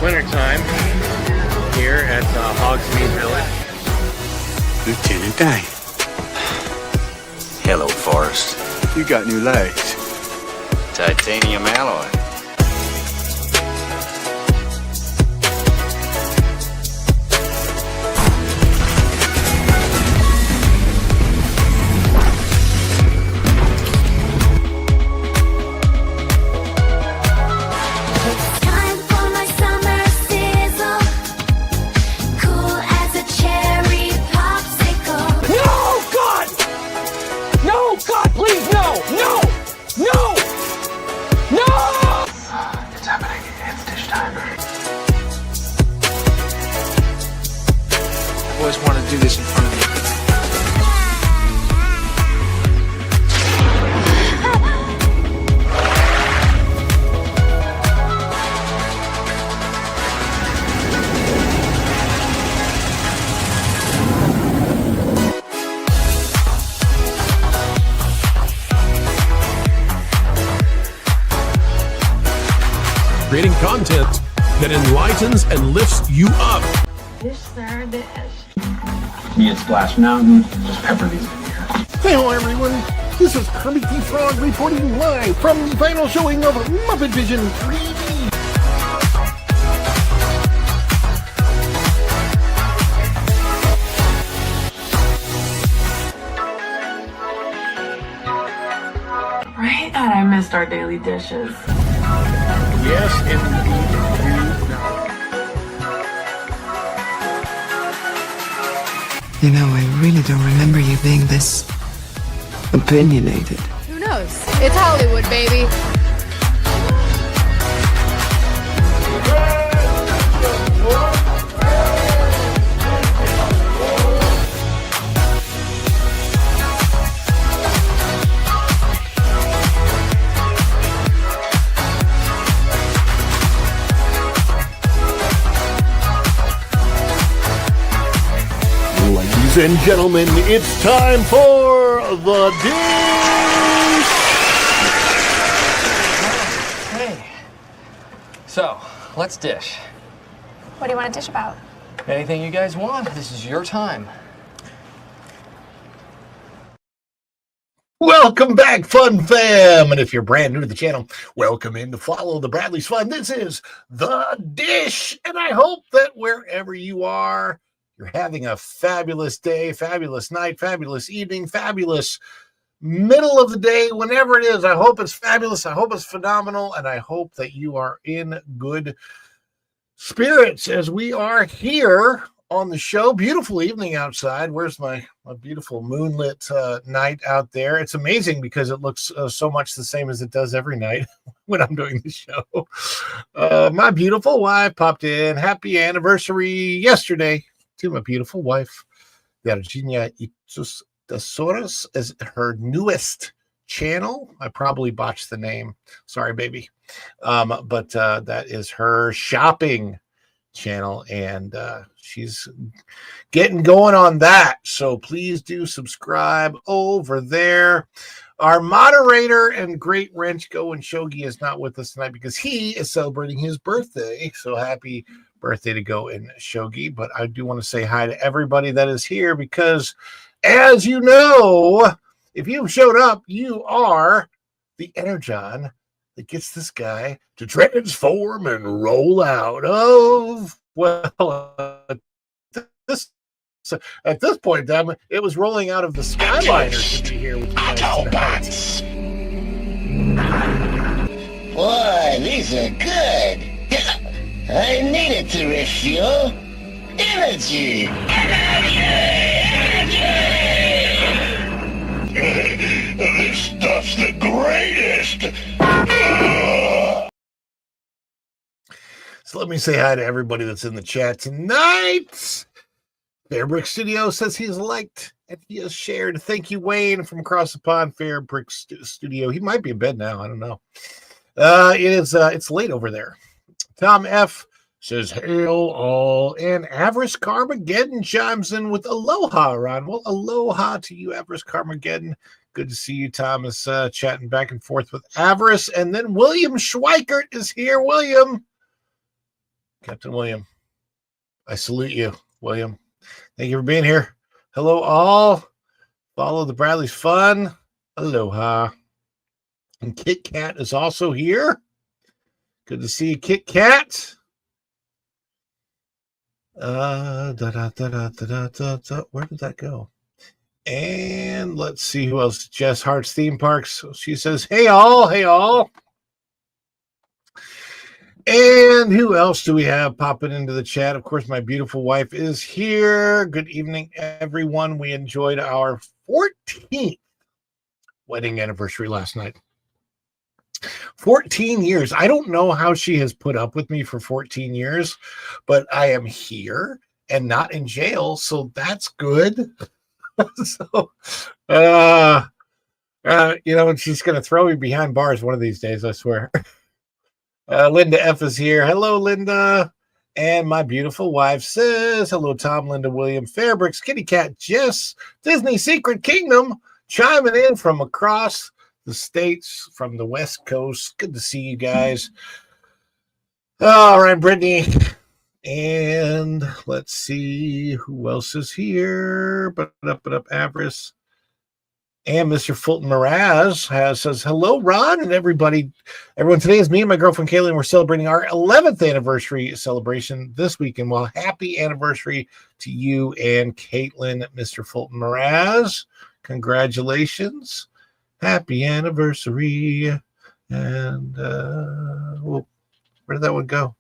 wintertime here at Hogsmeade Village. Lieutenant Day. Hello, Forrest. You got new legs. Titanium alloy. I always want to do this in front of you. Creating content that enlightens and lifts you up. Dish, sir, dish. Me at Splash Mountain, just pepper these in here. Hello everyone, this is Kermit the Frog reporting live from the final showing of Muppet Vision 3D. Right? God, I missed our daily dishes. Yes, indeed. You know, I really don't remember you being this opinionated. Who knows? It's Hollywood, baby. Ladies and gentlemen, it's time for the dish! Hey. So, let's dish. What do you want to dish about? Anything you guys want. This is your time. Welcome back, Fun Fam! And if you're brand new to the channel, welcome in to Follow the Bradley's Fun. This is The Dish, and I hope that wherever you are, you're having a fabulous day, fabulous night, fabulous evening, fabulous middle of the day, whenever it is. I hope it's fabulous. I hope it's phenomenal. And I hope that you are in good spirits as we are here on the show. Beautiful evening outside. Where's my beautiful moonlit night out there? It's amazing because it looks so much the same as it does every night when I'm doing the show. My beautiful wife popped in. Happy anniversary yesterday to my beautiful wife. Virginia Itzus Tesoros is her newest channel. I probably botched the name. Sorry, baby. But that is her shopping channel, and she's getting going on that. So please do subscribe over there. Our moderator and great wrench Go and Shogi is not with us tonight because he is celebrating his birthday. So happy birthday to Go and Shogi. But I do want to say hi to everybody that is here because, as you know, if you've showed up, you are the energon that gets this guy to transform and roll out of, well, at this point in time, it was rolling out of the Skyliner to be here with you guys tonight. Boy, these are good. I needed to refuel. Energy! This stuff's the greatest! So let me say hi to everybody that's in the chat tonight. Fairbrick Studio says he has liked and he has shared. Thank you, Wayne, from across the pond. Fairbrick Studio. He might be in bed now. I don't know. It's late over there. Tom F says, hail all, and Avarice Carmageddon chimes in with aloha, Ron. Well, aloha to you, Avarice Carmageddon. Good to see you, Thomas, chatting back and forth with Avarice. And then William Schweikert is here. William, Captain William. I salute you, William. Thank you for being here. Hello, all. Follow the Bradley's Fun. Aloha. And Kit Kat is also here. Good to see you, Kit Kat. Where did that go? And let's see who else. Jess Hart's Theme Parks. She says, hey all, hey all. And who else do we have popping into the chat? Of course, my beautiful wife is here. Good evening, everyone. We enjoyed our 14th wedding anniversary last night. 14 years. I don't know how she has put up with me for 14 years, but I am here and not in jail, so that's good. So, and she's going to throw me behind bars one of these days, I swear. Linda F is here. Hello, Linda. And my beautiful wife says, hello, Tom, Linda, William, Fairbricks, Kitty Cat, Jess, Disney Secret Kingdom, chiming in from across the states, from the West Coast. Good to see you guys. All right, Brittany. And let's see who else is here. But up, Avarice. And Mr. Fulton Mraz says, hello, Ron, and everybody. Everyone, today is me and my girlfriend, Kaylee, and we're celebrating our 11th anniversary celebration this weekend. Well, happy anniversary to you and Caitlin, Mr. Fulton Mraz. Congratulations. Happy anniversary. And, where did that one go?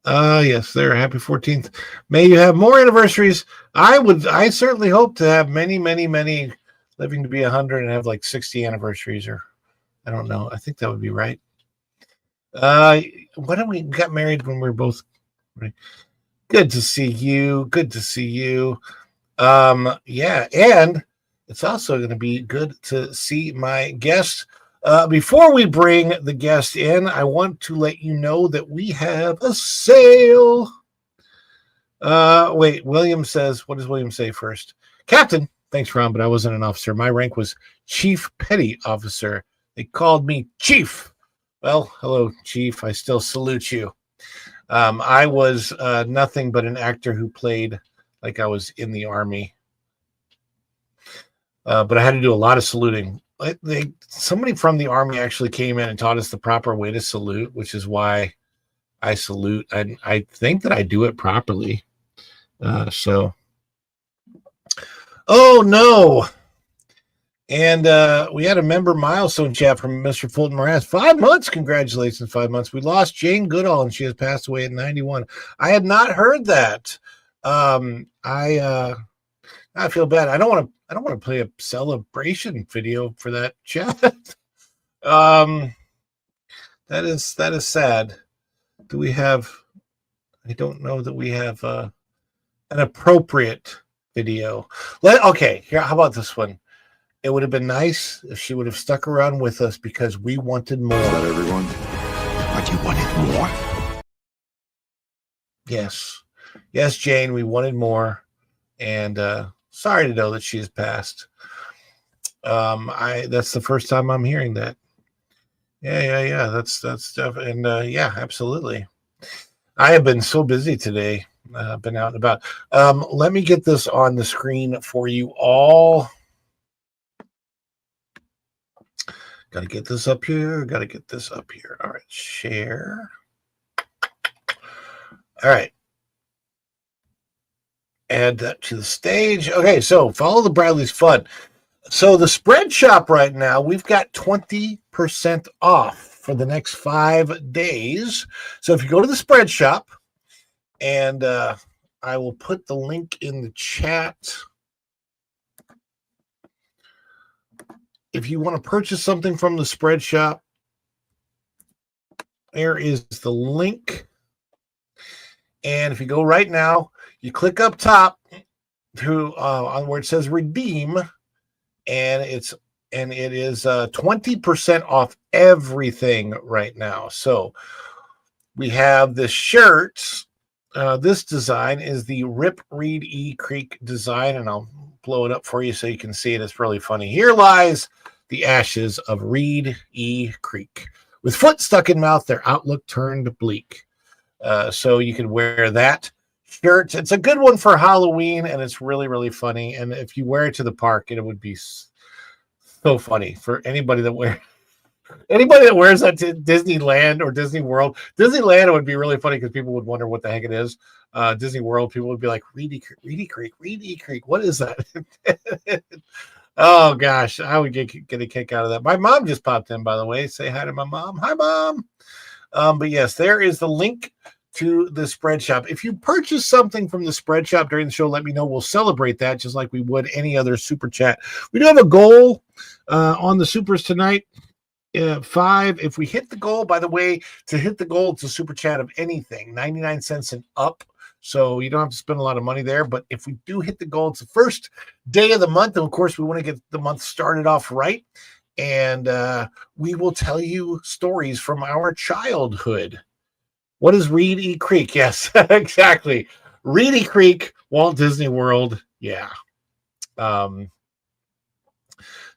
Yes, there. Happy 14th. May you have more anniversaries. I certainly hope to have many, many, many, living to be 100 and have like 60 anniversaries, or I don't know. I think that would be right. Why don't we got married when we were both right? Good to see you. Good to see you. Yeah, and it's also going to be good to see my guest. Before we bring the guest in, I want to let you know that we have a sale. Wait, William says, what does William say first? Captain, thanks, Ron, but I wasn't an officer. My rank was Chief Petty Officer. They called me Chief. Well, hello, Chief. I still salute you. I was nothing but an actor who played like I was in the Army. But I had to do a lot of saluting. Somebody from the Army actually came in and taught us the proper way to salute, which is why I salute. I think that I do it properly. Oh no. And we had a member milestone chat from Mr. Fulton Moraz. 5 months. Congratulations, 5 months. We lost Jane Goodall, and she has passed away at 91. I had not heard that. I feel bad. I don't want to play a celebration video for that chat. That is sad. Do we have? I don't know that we have an appropriate video. Okay, here. How about this one? It would have been nice if she would have stuck around with us because we wanted more. Is that everyone? But you wanted more? Yes, Jane. We wanted more, and sorry to know that she has passed. That's the first time I'm hearing that. Yeah. That's definitely, and yeah, absolutely. I have been so busy today. Been out and about. Let me get this on the screen for you all. Got to get this up here. All right, share. All right. Add that to the stage. Okay, so follow the Bradley's Fun. So the spread shop right now, we've got 20% off for the next 5 days. So if you go to the spread shop, and I will put the link in the chat. If you want to purchase something from the spread shop, there is the link. And if you go right now, you click up top to on where it says redeem, and it is 20% off everything right now. So we have the shirts. This design is the Rip Reed E Creek design, and I'll blow it up for you so you can see it. It's really funny. Here lies the ashes of Reed E Creek. With foot stuck in mouth, their outlook turned bleak. So you can wear that shirt. It's a good one for Halloween, and it's really, really funny. And if you wear it to the park, it would be so funny for anybody that wears that to Disneyland or Disney World. Disneyland, it would be really funny because people would wonder what the heck it is. Disney World, people would be like, Reedy Creek, what is that? Oh gosh, I would get a kick out of that. My mom just popped in, by the way. Say hi to my mom. Hi, Mom. But yes, there is the link to the spread shop. If you purchase something from the spread shop during the show, let me know. We'll celebrate that just like we would any other super chat. We do have a goal on the supers tonight. 5. If we hit the goal, by the way, to hit the goal, it's a super chat of anything, 99 cents and up. So you don't have to spend a lot of money there. But if we do hit the goal, it's the first day of the month. And of course, we want to get the month started off right. And we will tell you stories from our childhood. What is Reedy Creek? Yes, exactly. Reedy Creek, Walt Disney World. Yeah.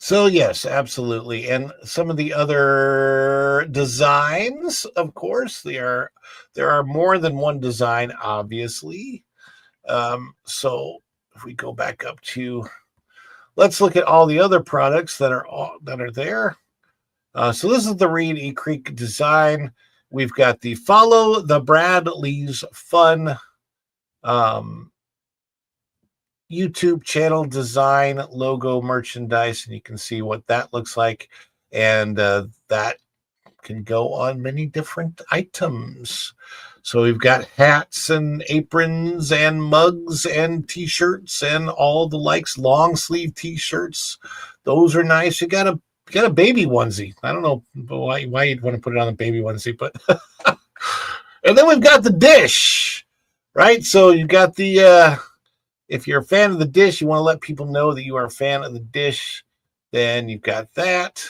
So yes, absolutely. And some of the other designs, of course, there are more than one design, obviously. So if we go back up to, let's look at all the other products that are there. So this is the Reedy Creek design. We've got the Follow the Bradleys Fun YouTube channel design logo merchandise, and you can see what that looks like. And that can go on many different items. So we've got hats and aprons and mugs and t-shirts and all the likes, long sleeve t-shirts. Those are nice. You got a baby onesie. I don't know why you'd want to put it on a baby onesie, but and then we've got the dish, right? So you've got the if you're a fan of the dish, you want to let people know that you are a fan of the dish, then you've got that.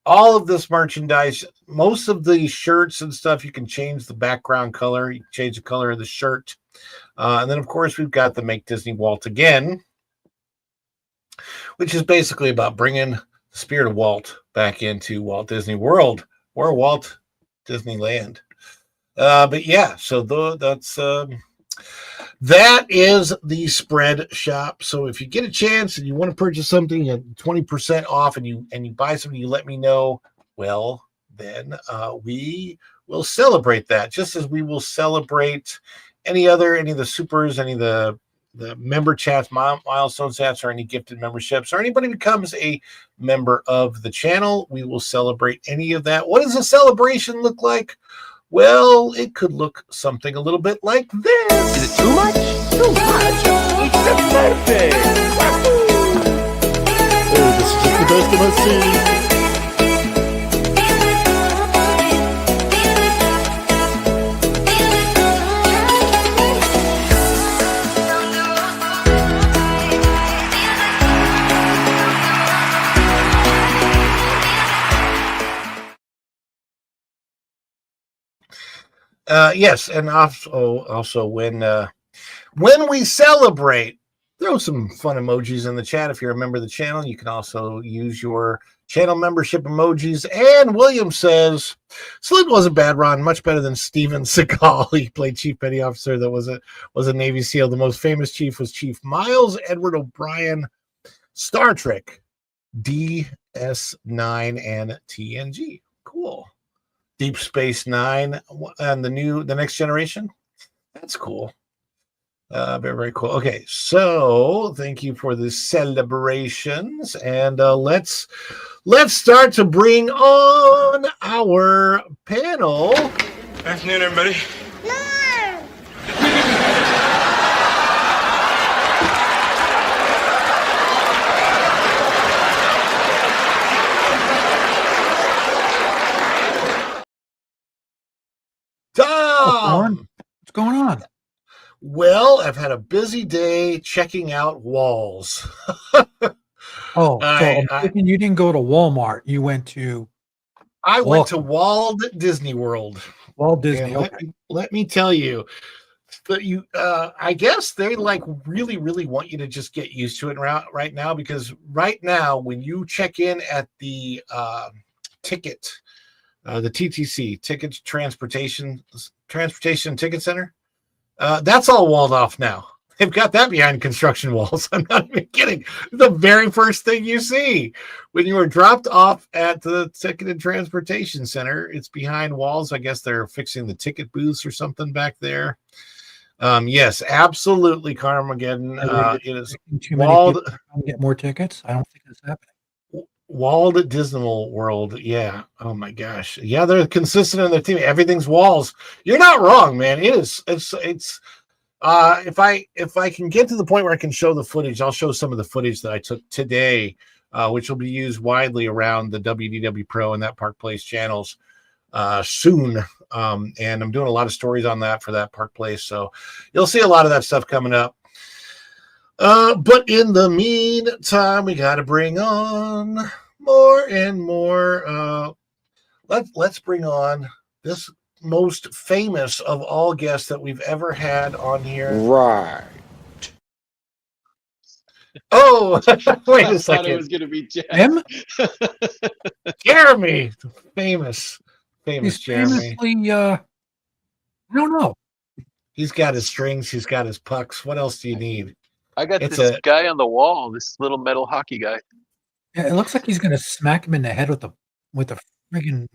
All of this merchandise, most of the shirts and stuff, you can change the background color, you can change the color of the shirt. And then, of course, we've got the Make Disney Walt Again, which is basically about bringing the spirit of Walt back into Walt Disney World or Walt Disneyland. But yeah, so that is the spread shop. So if you get a chance and you want to purchase something at 20% off and you buy something, you let me know. Well, then we will celebrate that, just as we will celebrate any of the supers, any of the member chats, milestone chats, or any gifted memberships, or anybody becomes a member of the channel. We will celebrate any of that. What does a celebration look like? Well, it could look something a little bit like this. Is it too much? Too much? It's a birthday! Oh, this is just the best of my scene. Yes, and also when we celebrate, throw some fun emojis in the chat. If you're a member of the channel, you can also use your channel membership emojis. And William says, Slid wasn't bad, Ron. Much better than Steven Seagal. He played Chief Petty Officer that was a Navy SEAL. The most famous chief was Chief Miles Edward O'Brien, Star Trek, DS9 and TNG. Cool. Deep Space Nine and the Next Generation. That's cool. Very, very cool. Okay, so thank you for the celebrations, and let's start to bring on our panel. Afternoon, everybody. Tom! What's going on? Well, I've had a busy day checking out walls. Oh, so I'm thinking you didn't go to Walmart. You went to... I went to Walt Disney World. Walt Disney, okay. Let me tell you, but I guess they really, really want you to just get used to it right now, because right now when you check in at the ticket the TTC, Ticket Transportation Ticket Center. That's all walled off now. They've got that behind construction walls. I'm not even kidding. The very first thing you see when you are dropped off at the Ticket and Transportation Center, it's behind walls. I guess they're fixing the ticket booths or something back there. Yes, absolutely, Carmageddon. It is walled. Get more tickets. I don't think it's happening. Walled at Disney World. Yeah. Oh my gosh. Yeah, they're consistent in their team. Everything's walls. You're not wrong, man. It is. It's. If I can get to the point where I can show the footage, I'll show some of the footage that I took today, which will be used widely around the WDW Pro and that Park Place channels soon. And I'm doing a lot of stories on that for that Park Place, so you'll see a lot of that stuff coming up. But in the meantime, we got to bring on more and more. Let's bring on this most famous of all guests that we've ever had on here. Right. Oh, wait a second. I thought it was going to be Him? Jeremy. Famous He's Jeremy. famously, I don't know. He's got his strings. He's got his pucks. What else do you need? I got It's this a- guy on the wall, this little metal hockey guy. Yeah, it looks like he's gonna smack him in the head with a friggin'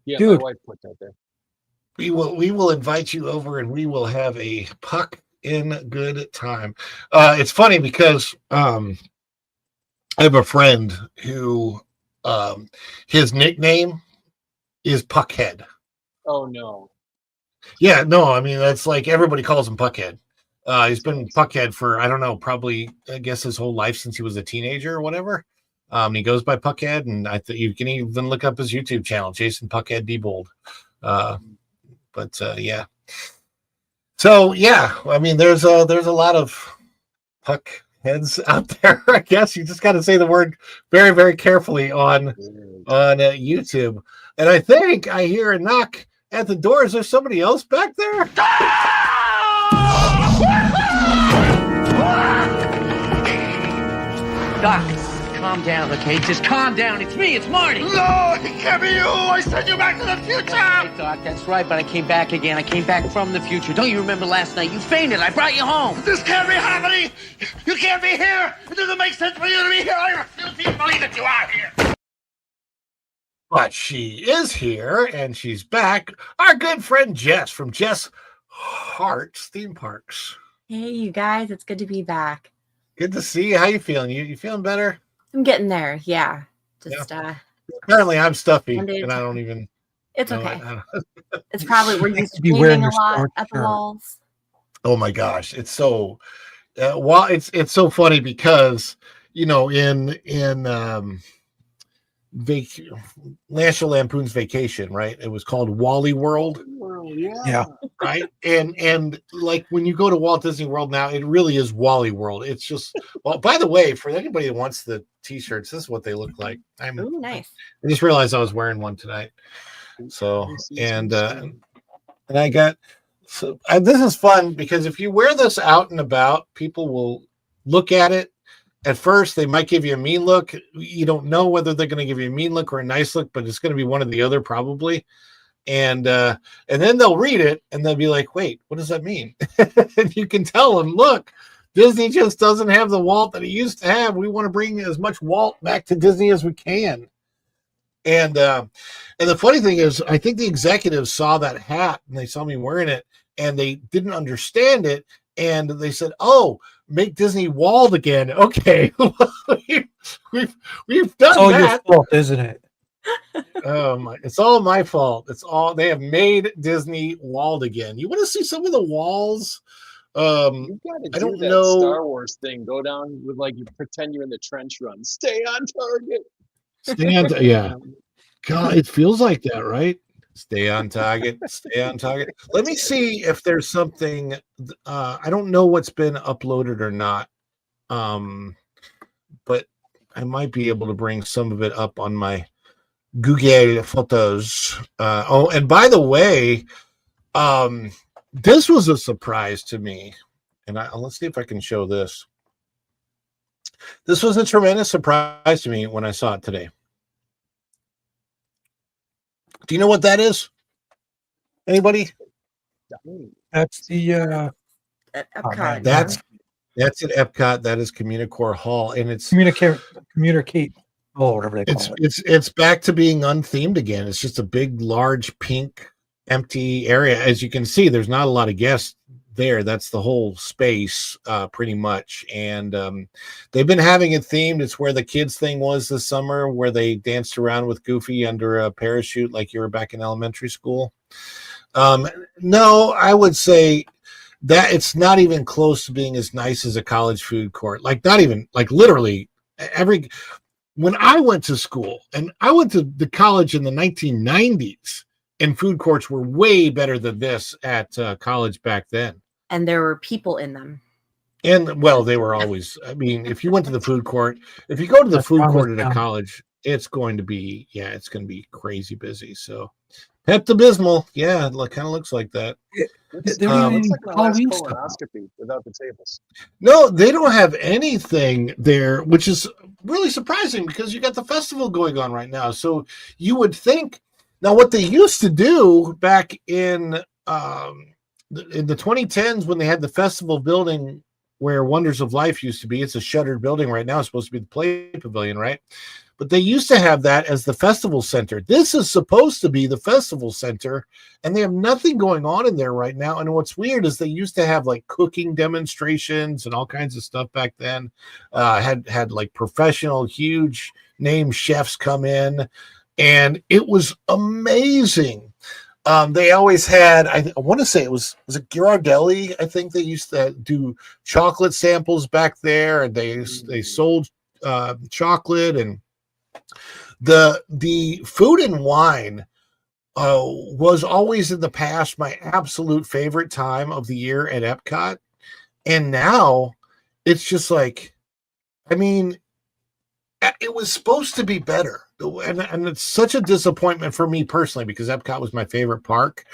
Yeah, Dude. my wife put that there. We will invite you over and we will have a puck in good time. It's funny because I have a friend who his nickname is Puckhead. Oh no. Yeah, no, I mean that's like everybody calls him Puckhead. He's been Puckhead for I don't know, probably I guess his whole life since he was a teenager or whatever. He goes by Puckhead, and I think you can even look up his YouTube channel, Jason Puckhead Diebold. Yeah. So yeah, I mean, there's a lot of puck heads out there. I guess you just got to say the word very, very carefully on YouTube. And I think I hear a knock at the door. Is there somebody else back there? Doc, calm down, okay? Just calm down. It's me, it's Marty. No, it can't be you. I sent you back to the future. Hey, Doc, that's right, but I came back again. I came back from the future. Don't you remember last night? You fainted. I brought you home. This can't be happening. You can't be here. It doesn't make sense for you to be here. I refuse to believe that you are here. But she is here, and she's back. Our good friend Jess from Jess Hart's Theme Parks. Hey, you guys. It's good to be back. Good to see you. How you feeling? You feeling better? I'm getting there. Yeah. Just, Apparently I'm stuffy, One day at and a I time. don't even It's know okay. it. I don't- It's probably, we're used to be painting wearing a your lot starched at the shirt. walls. Oh my gosh, it's so it's so funny because in National Lampoon's Vacation, right? It was called Wally World, Yeah. right? And like when you go to Walt Disney World now, it really is Wally World. It's just well. By the way, for anybody that wants the T-shirts, this is what they look like. Ooh, nice. I just realized I was wearing one tonight. So and I got this is fun because if you wear this out and about, people will look at it. At first, they might give you a mean look. You don't know whether they're going to give you a mean look or a nice look, but it's going to be one or the other probably. And then they'll read it and they'll be like, "Wait, what does that mean?" And you can tell them, "Look, Disney just doesn't have the Walt that it used to have. We want to bring as much Walt back to Disney as we can." And the funny thing is, I think the executives saw that hat and they saw me wearing it, and they didn't understand it, and they said, "Oh, make Disney walled again." Okay, we've done It's all that. your fault, isn't it? It's all my fault. It's all they have made Disney walled again. You want to see some of the walls? You gotta I do don't that know. Star Wars thing. Go down with like you pretend you're in the trench run. Stay on target. Yeah. God, it feels like that, right? Stay on target. Stay on target. Let me see if there's something. I don't know what's been uploaded or not. But I might be able to bring some of it up on my Google Photos. And by the way, this was a surprise to me. And let's see if I can show this. This was a tremendous surprise to me when I saw it today. Do you know what that is? Anybody? That's the Epcot. That's at Epcot. That is Communicore Hall, and it's communicate. Oh, whatever they call it. It's back to being unthemed again. It's just a big, large, pink, empty area. As you can see, there's not a lot of guests there. That's the whole space, pretty much. And they've been having it themed. It's where the kids thing was this summer, where they danced around with Goofy under a parachute like you were back in elementary school. No, I would say that it's not even close to being as nice as a college food court. Like, not even, like, literally when I went to school, and I went to the college in the 1990s, and food courts were way better than this at college back then. And there were people in them. And, well, they were always, I mean, if you went to the food court, if you go to the food court at a college, it's going to be crazy busy. So Pepto-Bismol, yeah, it kind of looks like that. Looks like my last colonoscopy without the tables. No, they don't have anything there, which is really surprising because you got the festival going on right now. So you would think, now what they used to do back in the 2010s when they had the festival building where Wonders of Life used to be, it's a shuttered building right now. It's supposed to be the Play Pavilion, right? But they used to have that as the festival center. This is supposed to be the festival center, and they have nothing going on in there right now. And what's weird is they used to have like cooking demonstrations and all kinds of stuff back then. Had like professional, huge name chefs come in, and it was amazing. They always had, I want to say was it Ghirardelli? I think they used to do chocolate samples back there, and they sold chocolate, and the food and wine was always in the past my absolute favorite time of the year at Epcot. And now it's just like, I mean, it was supposed to be better. And it's such a disappointment for me personally, because Epcot was my favorite park.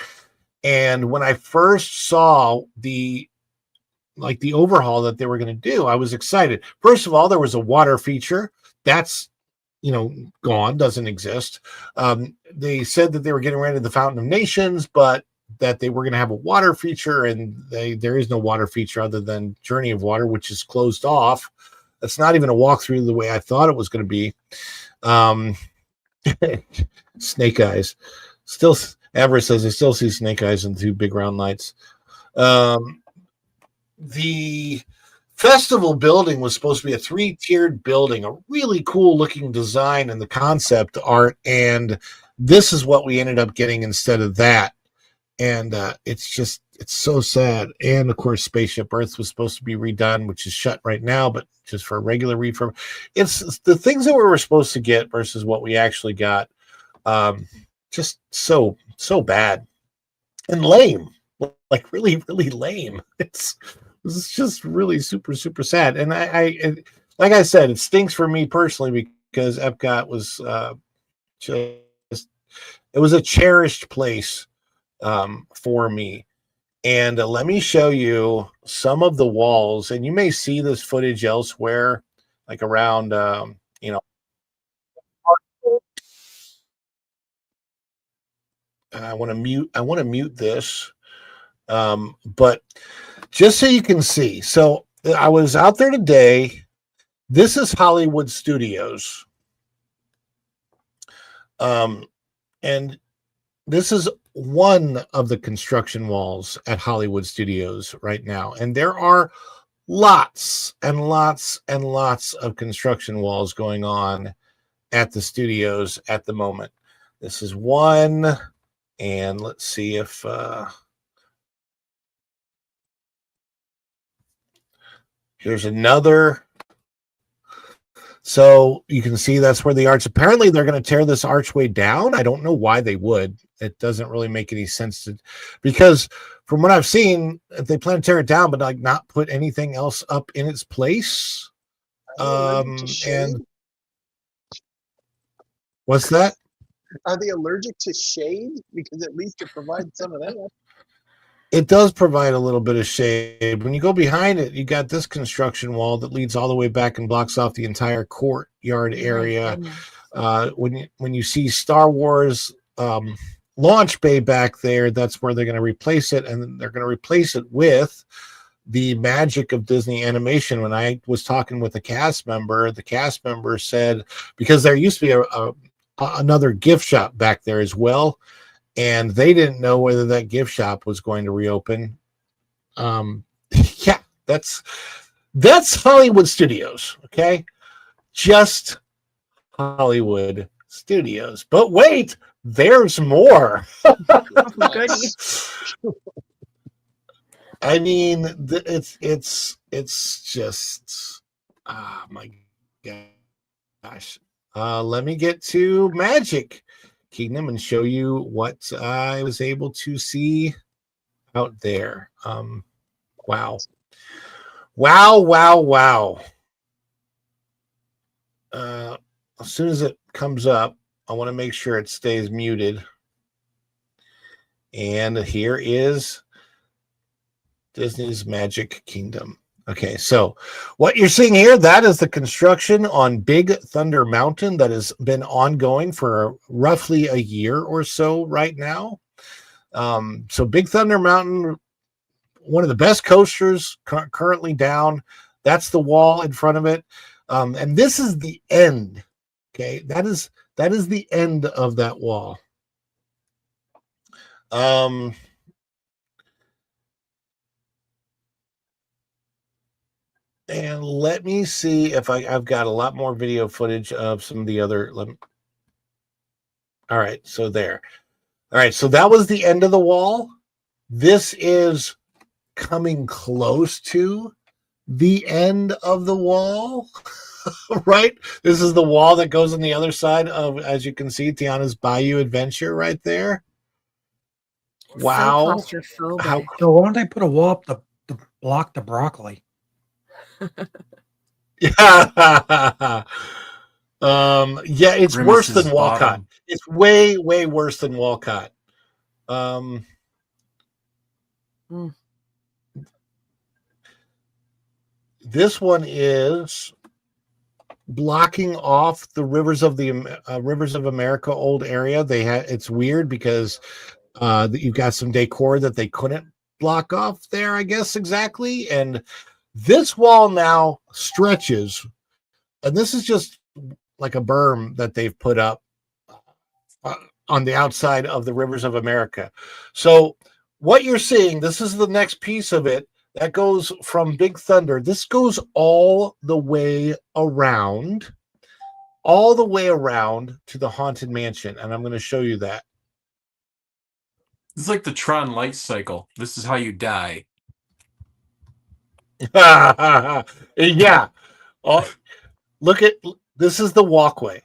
And when I first saw the overhaul that they were going to do, I was excited. First of all, there was a water feature. That's, gone, doesn't exist. They said that they were getting rid of the Fountain of Nations, but that they were going to have a water feature, and there is no water feature other than Journey of Water, which is closed off. That's not even a walkthrough the way I thought it was going to be. Snake eyes. Still, Everett says I still see snake eyes in two big round lights. The festival building was supposed to be a 3-tiered building, a really cool looking design and the concept art, and this is what we ended up getting instead of that. And it's so sad. And of course, Spaceship Earth was supposed to be redone, which is shut right now, but just for a regular refurb. It's the things that we were supposed to get versus what we actually got. Just so bad and lame, like really, really lame. It's just really super, super sad. And I like I said, it stinks for me personally because Epcot was it was a cherished place for me. And let me show you some of the walls, and you may see this footage elsewhere, like around, I want to mute this. But just so you can see, so I was out there today. This is Hollywood Studios. And this is one of the construction walls at Hollywood Studios right now. And there are lots and lots and lots of construction walls going on at the studios at the moment. This is one. And let's see if here's another. So you can see that's where the arch, apparently they're going to tear this archway down. I don't know why they would. It doesn't really make any sense because from what I've seen, they plan to tear it down, but like not put anything else up in its place. And what's that? Are they allergic to shade? Because at least it provides some of that. It does provide a little bit of shade. When you go behind it, you got this construction wall that leads all the way back and blocks off the entire courtyard area. When you see Star Wars launch bay back there. That's where they're going to replace it, and they're going to replace it with the magic of Disney animation. When I was talking with the cast member said, because there used to be another gift shop back there as well, and they didn't know whether that gift shop was going to reopen. Yeah, that's Hollywood Studios, okay? Just Hollywood Studios. But wait, there's more. I mean, it's just, oh my gosh. Let me get to Magic Kingdom and show you what I was able to see out there. Wow. As soon as it comes up, I want to make sure it stays muted. And here is Disney's Magic Kingdom. Okay, so what you're seeing here, that is the construction on Big Thunder Mountain that has been ongoing for roughly a year or so right now. So Big Thunder Mountain, one of the best coasters currently down. That's the wall in front of it. And this is the end. Okay, that is the end of that wall. And let me see if I've got a lot more video footage of some of the other. All right, so there. All right, so that was the end of the wall. This is coming close to the end of the wall, right? This is the wall that goes on the other side of, as you can see, Tiana's Bayou Adventure right there. Wow. So so why don't they put a wall up to block the broccoli? Yeah. Yeah, it's worse than Walcott. Bottom. It's way worse than Walcott. This one is blocking off the Rivers of America old area. It's weird because you've got some decor that they couldn't block off there, I guess, exactly. And this wall now stretches, and this is just like a berm that they've put up on the outside of the Rivers of America. So what you're seeing, this is the next piece of it that goes from Big Thunder. This goes all the way around to the Haunted Mansion, and I'm going to show you that. It's like the Tron light cycle. This is how you die. Yeah. Oh, look at this is the walkway.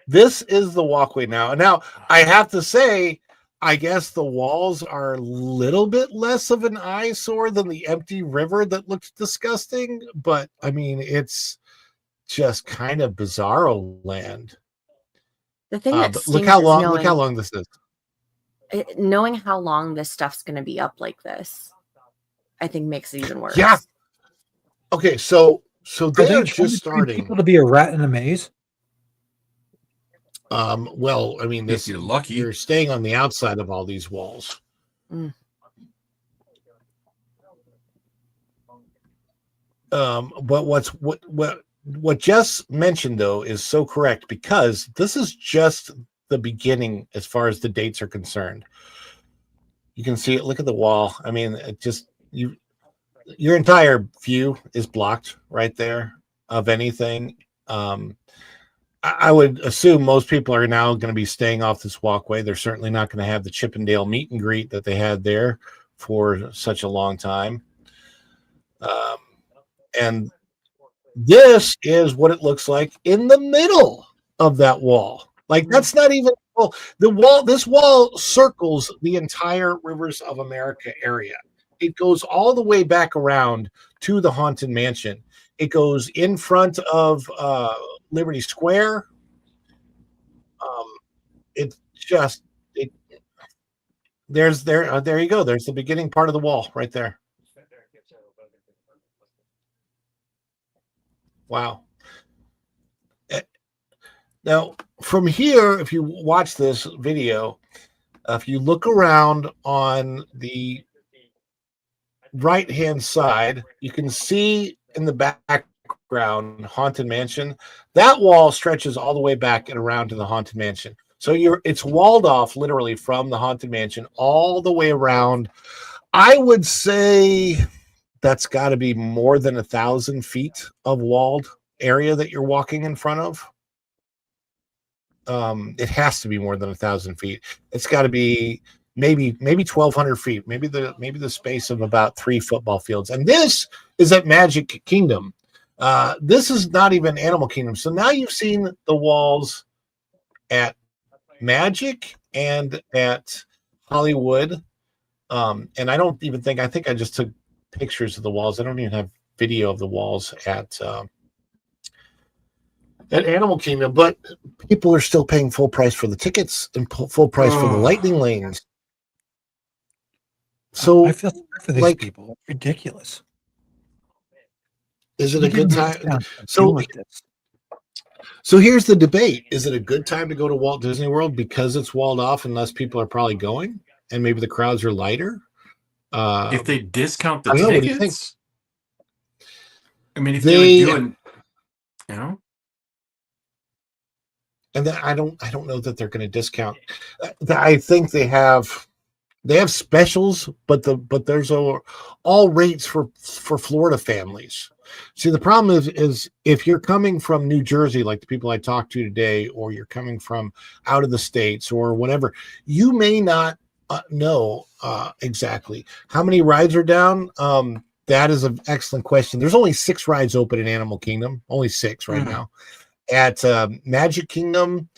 This is the walkway now. Now, I have to say, I guess the walls are a little bit less of an eyesore than the empty river that looks disgusting, but I mean, it's just kind of bizarro land. The thing that look how long this is. Knowing how long this stuff's going to be up like this, I think makes it even worse. Yeah. Okay, so they're just starting. People to be a rat in a maze. Well, I mean, if you're lucky, you're staying on the outside of all these walls. But what Jess mentioned though is so correct, because this is just the beginning as far as the dates are concerned. You can see it. Look at the wall. I mean, it just your entire view is blocked right there of anything. I would assume most people are now going to be staying off this walkway. They're certainly not going to have the Chippendale meet and greet that they had there for such a long time. And this is what it looks like in the middle of that wall. Like, that's not even this wall circles the entire Rivers of America area. It goes all the way back around to the Haunted Mansion. It goes in front of Liberty Square. It's just there you go. There's the beginning part of the wall right there. Wow. Now, from here, if you watch this video, If you look around on the right-hand side, you can see in the background Haunted Mansion. That wall stretches all the way back and around to the Haunted Mansion. So it's walled off literally from the Haunted Mansion all the way around. I would say that's got to be more than 1,000 feet of walled area that you're walking in front of. It has to be more than 1,000 feet. It's got to be maybe 1,200 feet, maybe the space of about 3 football fields. And this is at Magic Kingdom. This is not even Animal Kingdom. So now you've seen the walls at Magic and at Hollywood. And I think I just took pictures of the walls. I don't even have video of the walls at Animal Kingdom, but people are still paying full price for the tickets and full price for the lightning lanes. So I feel sorry for these people. It's ridiculous. Is it a good time? So here's the debate. Is it a good time to go to Walt Disney World because it's walled off and less people are probably going and maybe the crowds are lighter? If they discount the I don't know, tickets, what do you think? I mean, if they would do it, you know. And then I don't know that they're going to discount. I think they have specials, but there's all rates for Florida families. See, the problem is if you're coming from New Jersey, like the people I talked to today, or you're coming from out of the States or whatever, you may not know exactly how many rides are down. That is an excellent question. There's only 6 rides open in Animal Kingdom, only 6 right now. At Magic Kingdom,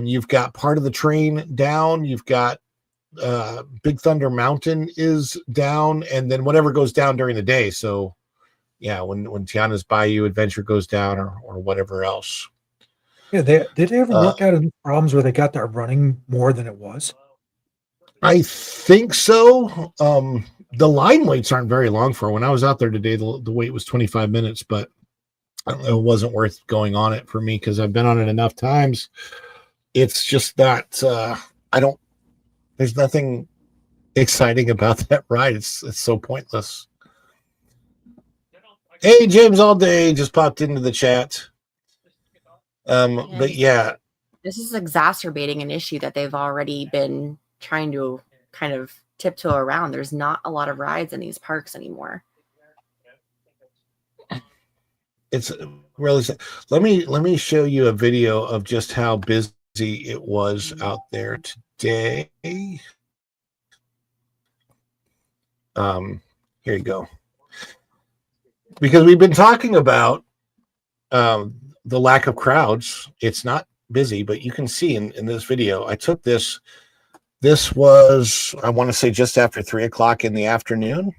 you've got part of the train down. You've got Big Thunder Mountain is down, and then whatever goes down during the day. So, yeah, when Tiana's Bayou Adventure goes down or whatever else. Yeah, did they ever work out any problems where they got that running more than it was? I think so. The line waits aren't very long for. When I was out there today, the wait was 25 minutes, but it wasn't worth going on it for me because I've been on it enough times. It's just not. There's nothing exciting about that ride. It's so pointless. Hey, James All Day just popped into the chat. But yeah, this is exacerbating an issue that they've already been trying to kind of tiptoe around. There's not a lot of rides in these parks anymore. It's really. Let me show you a video of just how busy it was out there today. Here you go. Because we've been talking about the lack of crowds. It's not busy, but you can see in this video. I took this. This was, I want to say, just after 3:00 in the afternoon.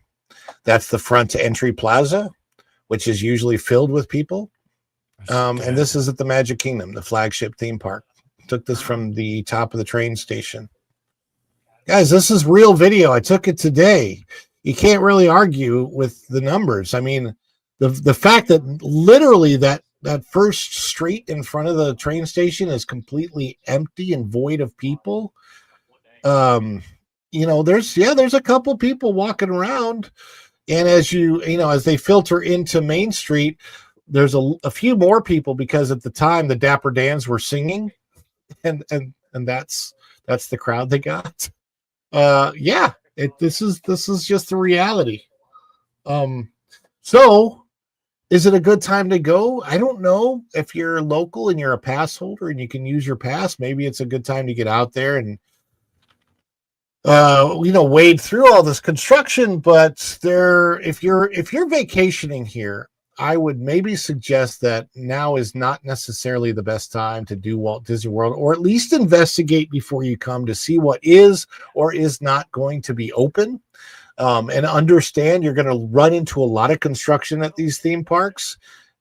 That's the front entry plaza, which is usually filled with people. And this is at the Magic Kingdom, the flagship theme park. Took this from the top of the train station. Guys, this is real video. I took it today. You can't really argue with the numbers. I mean, the fact that literally that first street in front of the train station is completely empty and void of people. There's a couple people walking around. And as as they filter into Main Street, there's a few more people because at the time the Dapper Dans were singing, and that's the crowd they got. This is just the reality. So is it a good time to go? I don't know. If you're local and you're a pass holder and you can use your pass, maybe it's a good time to get out there and wade through all this construction. But if you're vacationing here, I would maybe suggest that now is not necessarily the best time to do Walt Disney World, or at least investigate before you come to see what is or is not going to be open. And understand you're going to run into a lot of construction at these theme parks,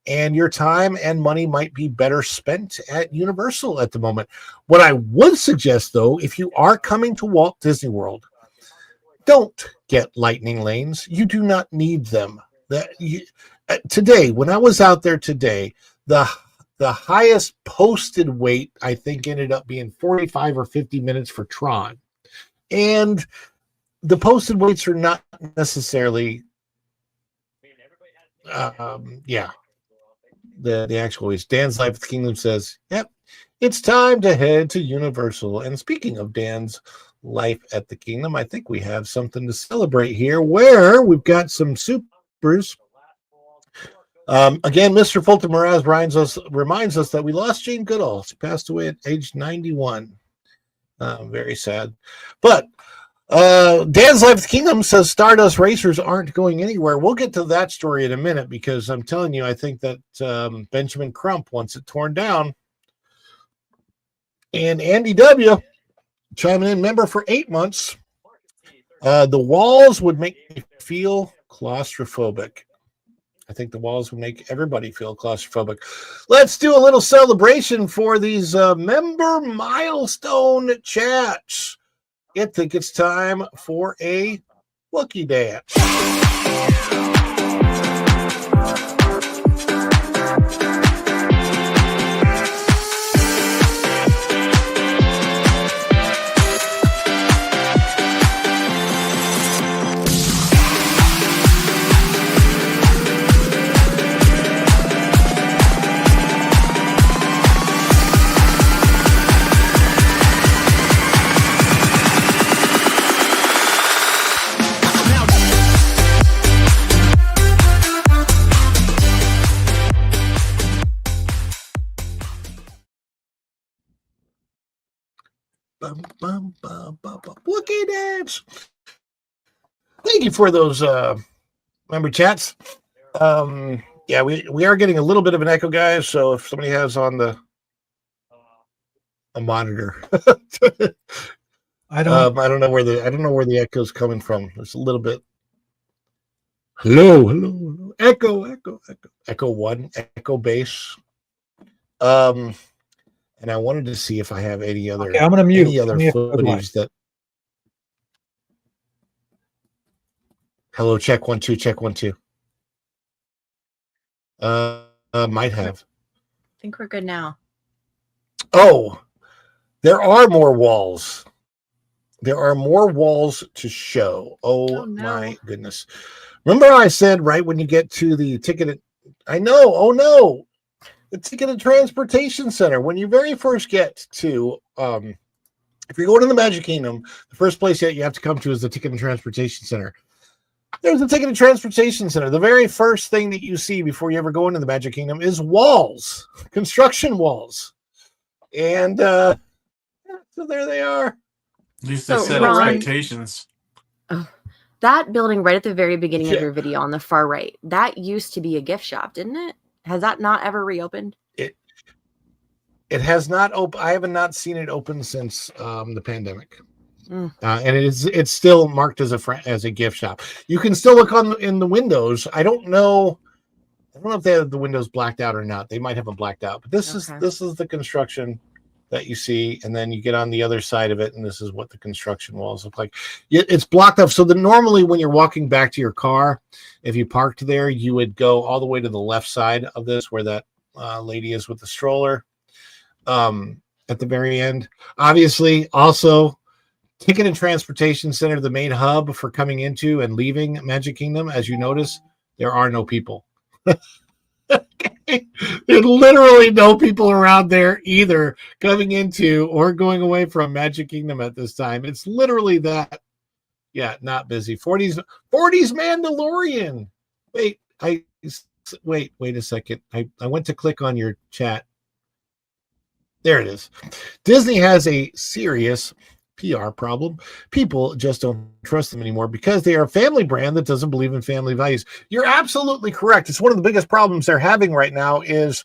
and your time and money might be better spent at Universal at the moment. What I would suggest, though, if you are coming to Walt Disney World, don't get lightning lanes. You do not need them. Today, when I was out there today, the highest posted wait, I think, ended up being 45 or 50 minutes for Tron. And the posted weights are not necessarily, the actual weights. Dan's Life at the Kingdom says, yep, it's time to head to Universal. And speaking of Dan's Life at the Kingdom, I think we have something to celebrate here where we've got some supers. Again, Mr. Fulton Mraz reminds us that we lost Jane Goodall. She passed away at age 91. Very sad. But Dan's Life at the Kingdom says Stardust Racers aren't going anywhere. We'll get to that story in a minute because I'm telling you, I think that Benjamin Crump wants it torn down. And Andy W. chiming in, member for 8 months. The walls would make me feel claustrophobic. I think the walls would make everybody feel claustrophobic. Let's do a little celebration for these member milestone chats. I think it's time for a Wookiee dance. Wookiee dance. Thank you for those member chats. Yeah, we are getting a little bit of an echo, guys. So if somebody has on a monitor, I don't know where the echo is coming from. There's a little bit. Hello, echo one, echo bass. And I wanted to see if I have any other. Okay, I'm going to mute. Any other footage that. Hello, check 1 2, check 1 2. Might have. I think we're good now. Oh, there are more walls. There are more walls to show. Oh no. My goodness. Remember I said right when you get to the ticket. I know. Oh no. The Ticket and Transportation Center. When you very first get to, if you're going to the Magic Kingdom, the first place that you have to come to is the Ticket and Transportation Center. There's the Ticket and Transportation Center. The very first thing that you see before you ever go into the Magic Kingdom is walls, construction walls. And so there they are. At least they set expectations. That building right at the very beginning of your video on the far right, that used to be a gift shop, didn't it? Has that not ever reopened? It has not opened. I have not seen it open since the pandemic. And it's still marked as a gift shop. You can still look in the windows. I don't know if they have the windows blacked out or not. They might have them blacked out. But this is the construction that you see, and then you get on the other side of it, and this is what the construction walls look like. It's blocked up. So normally when you're walking back to your car, if you parked there, you would go all the way to the left side of this, where that lady is with the stroller at the very end. Obviously, also Ticket and Transportation Center, the main hub for coming into and leaving Magic Kingdom. As you notice, there are no people. Okay. There's literally no people around there either coming into or going away from Magic Kingdom at this time. It's literally that. Yeah, not busy. 40s Mandalorian. Wait a second. I went to click on your chat. There it is. Disney has a serious PR problem. People just don't trust them anymore because they are a family brand that doesn't believe in family values. You're absolutely correct. It's one of the biggest problems they're having right now is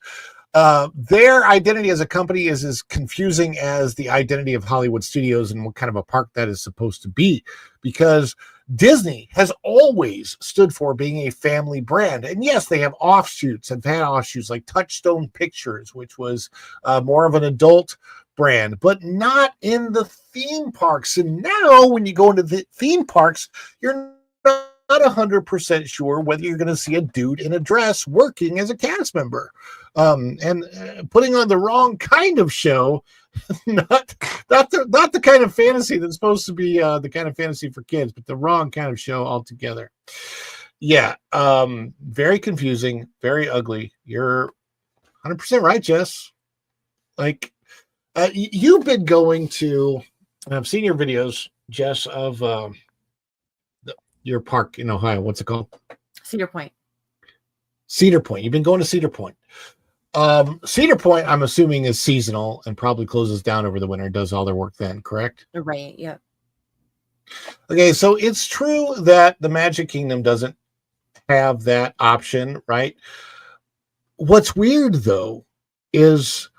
their identity as a company is as confusing as the identity of Hollywood Studios and what kind of a park that is supposed to be, because Disney has always stood for being a family brand. And yes, they have offshoots and fan offshoots like Touchstone Pictures, which was more of an adult brand, but not in the theme parks. And now when you go into the theme parks, you're not 100% sure whether you're going to see a dude in a dress working as a cast member, and putting on the wrong kind of show, not the kind of fantasy that's supposed to be the kind of fantasy for kids, but the wrong kind of show altogether. Yeah, very confusing, very ugly. You're 100% right, Jess. Like, you've been going to, and I've seen your videos, Jess, of your park in Ohio. What's it called? Cedar Point. Cedar Point. You've been going to Cedar Point. Cedar Point, I'm assuming, is seasonal and probably closes down over the winter, does all their work then, correct? Right, yeah. Okay, so it's true that the Magic Kingdom doesn't have that option, right? What's weird, though, is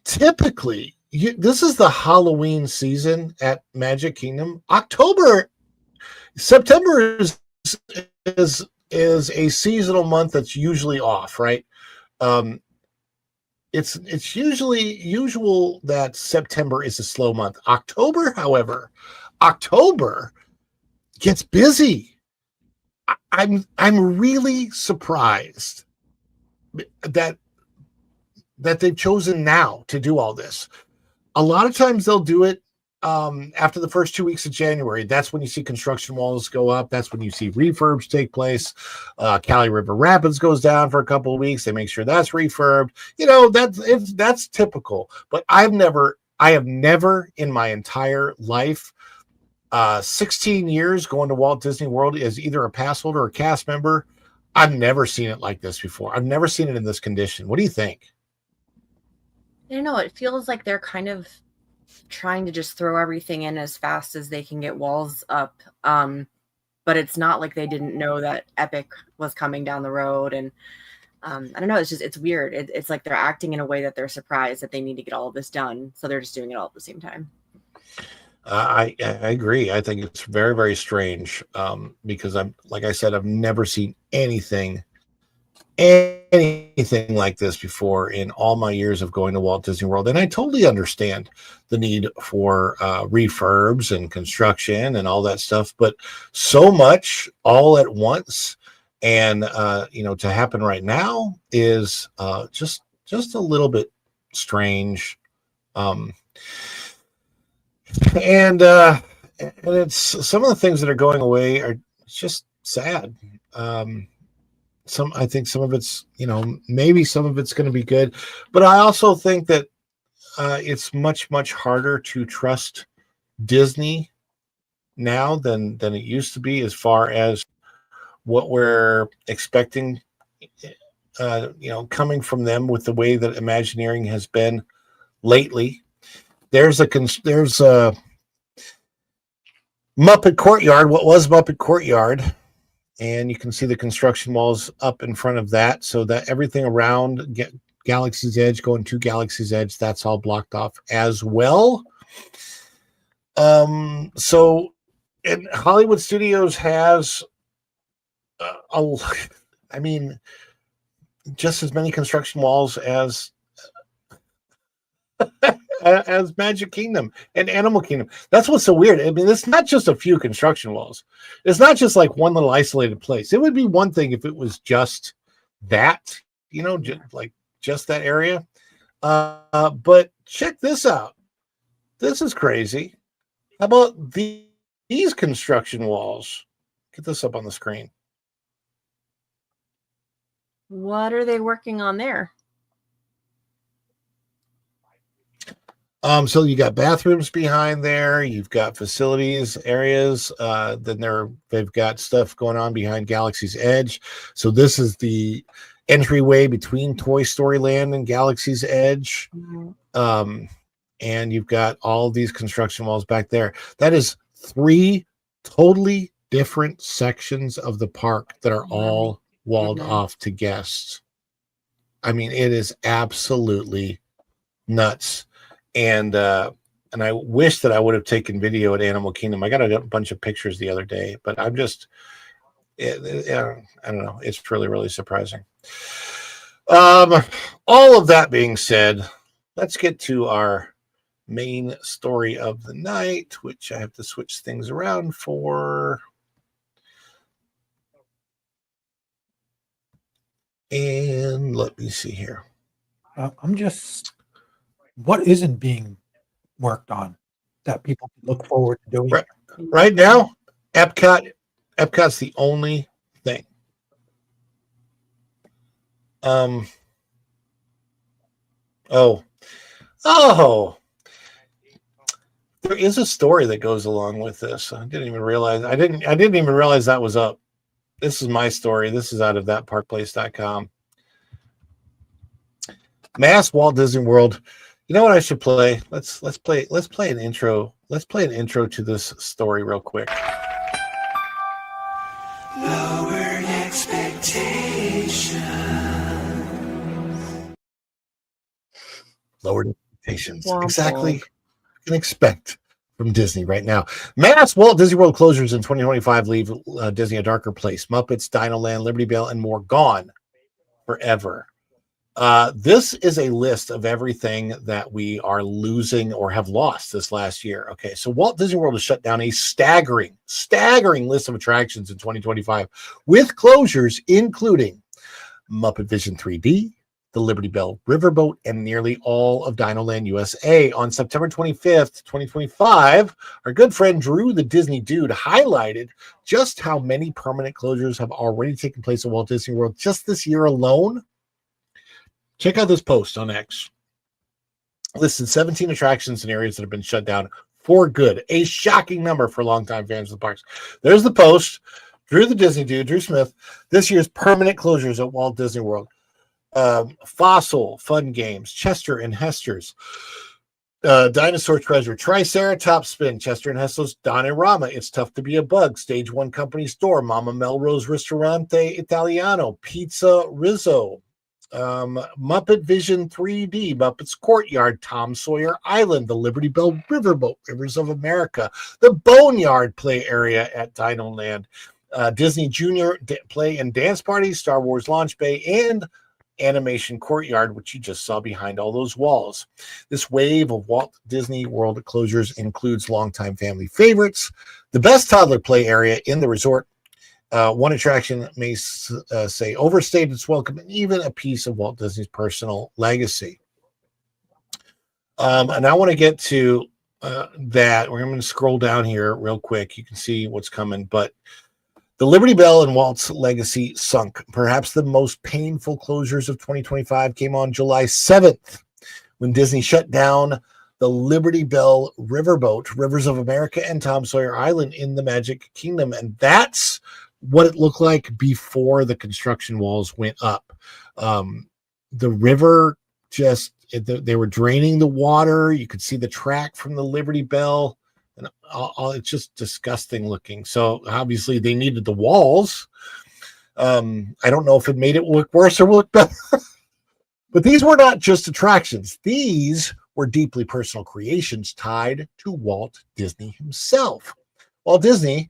typically, this is the Halloween season at Magic Kingdom. September is a seasonal month that's usually off, right? It's usually usual that September is a slow month. October, however, gets busy. I'm really surprised that they've chosen now to do all this. A lot of times they'll do it after the first 2 weeks of January. That's when you see construction walls go up. That's when you see refurbs take place. Cali River Rapids goes down for a couple of weeks. They make sure that's refurbed. That's typical. But I have never in my entire life, 16 years going to Walt Disney World as either a pass holder or a cast member, I've never seen it like this before. I've never seen it in this condition. What do you think? I don't know. It feels like they're kind of trying to just throw everything in as fast as they can get walls up. But it's not like they didn't know that Epic was coming down the road. And I don't know. It's weird. It's like they're acting in a way that they're surprised that they need to get all of this done. So they're just doing it all at the same time. I agree. I think it's very, very strange because like I said, I've never seen anything like this before in all my years of going to Walt Disney World. And I totally understand the need for refurbs and construction and all that stuff, but so much all at once and to happen right now is just a little bit strange. And it's some of the things that are going away are just sad. I think some of it's, maybe some of it's going to be good, but I also think that it's much, much harder to trust Disney now than it used to be, as far as what we're expecting, coming from them with the way that Imagineering has been lately. There's a Muppet Courtyard, what was Muppet Courtyard, and you can see the construction walls up in front of that, so that everything around Galaxy's Edge, going to Galaxy's Edge, that's all blocked off as well. So, and Hollywood Studios has just as many construction walls as Magic Kingdom and Animal Kingdom. That's what's so weird. I mean, it's not just a few construction walls. It's not just like one little isolated place. It would be one thing if it was just that, just that area. But check this out. This is crazy. How about these construction walls? Get this up on the screen. What are they working on there? So you got bathrooms behind there. You've got facilities areas. Then they've got stuff going on behind Galaxy's Edge. So this is the entryway between Toy Story Land and Galaxy's Edge. Mm-hmm. And you've got all these construction walls back there. That is 3 totally different sections of the park that are all walled off to guests. I mean, it is absolutely nuts. And I wish that I would have taken video at Animal Kingdom. I got a bunch of pictures the other day, but I'm just, I don't know. It's really, really surprising. All of that being said, let's get to our main story of the night, which I have to switch things around for. And let me see here. What isn't being worked on that people can look forward to doing? Right now, Epcot's the only thing. There is a story that goes along with this. I didn't even realize that was up. This is my story. This is out of thatparkplace.com. Mass Walt Disney World. You know what I should play? Let's play an intro. Let's play an intro to this story real quick. Lowered expectations. Lowered expectations. Womp Exactly. womp. You can expect from Disney right now. Mass Walt Disney World closures in 2025 leave Disney a darker place. Muppets, Dino Land, Liberty Bell, and more gone forever. This is a list of everything that we are losing or have lost this last year. Okay, so Walt Disney World has shut down a staggering list of attractions in 2025 with closures including Muppet Vision 3D, the Liberty Bell Riverboat, and nearly all of Dino Land USA. On September 25th, 2025, our good friend Drew the Disney Dude highlighted just how many permanent closures have already taken place at Walt Disney World just this year alone. Check out this post on X. Listed 17 attractions and areas that have been shut down for good. A shocking number for longtime fans of the parks. There's the post. Drew the Disney Dude, Drew Smith. This year's permanent closures at Walt Disney World. Fossil, Fun Games, Chester and Hester's, Dinosaur Treasure, Triceratops Spin, Chester and Hester's, Donorama, It's Tough to Be a Bug, Stage One Company Store, Mama Melrose Ristorante Italiano, Pizza Rizzo, Muppet Vision 3D, Muppets Courtyard, Tom Sawyer Island, the Liberty Bell Riverboat, Rivers of America, the Boneyard Play Area at Dino Land, Disney Junior Play and Dance Party, Star Wars Launch Bay, and Animation Courtyard, which you just saw behind all those walls. This wave of Walt Disney World closures includes longtime family favorites, the best toddler play area in the resort. One attraction may say overstayed its welcome, and even a piece of Walt Disney's personal legacy. And I want to get to that. We're going to scroll down here real quick. You can see what's coming, but the Liberty Bell and Walt's legacy sunk. Perhaps the most painful closures of 2025 came on July 7th when Disney shut down the Liberty Bell Riverboat, Rivers of America, and Tom Sawyer Island in the Magic Kingdom. And that's what it looked like before the construction walls went up. The river they were draining the water. You could see the track from the Liberty Bell. And it's just disgusting looking. So obviously they needed the walls. I don't know if it made it look worse or look better. But these were not just attractions. These were deeply personal creations tied to Walt Disney himself. Walt Disney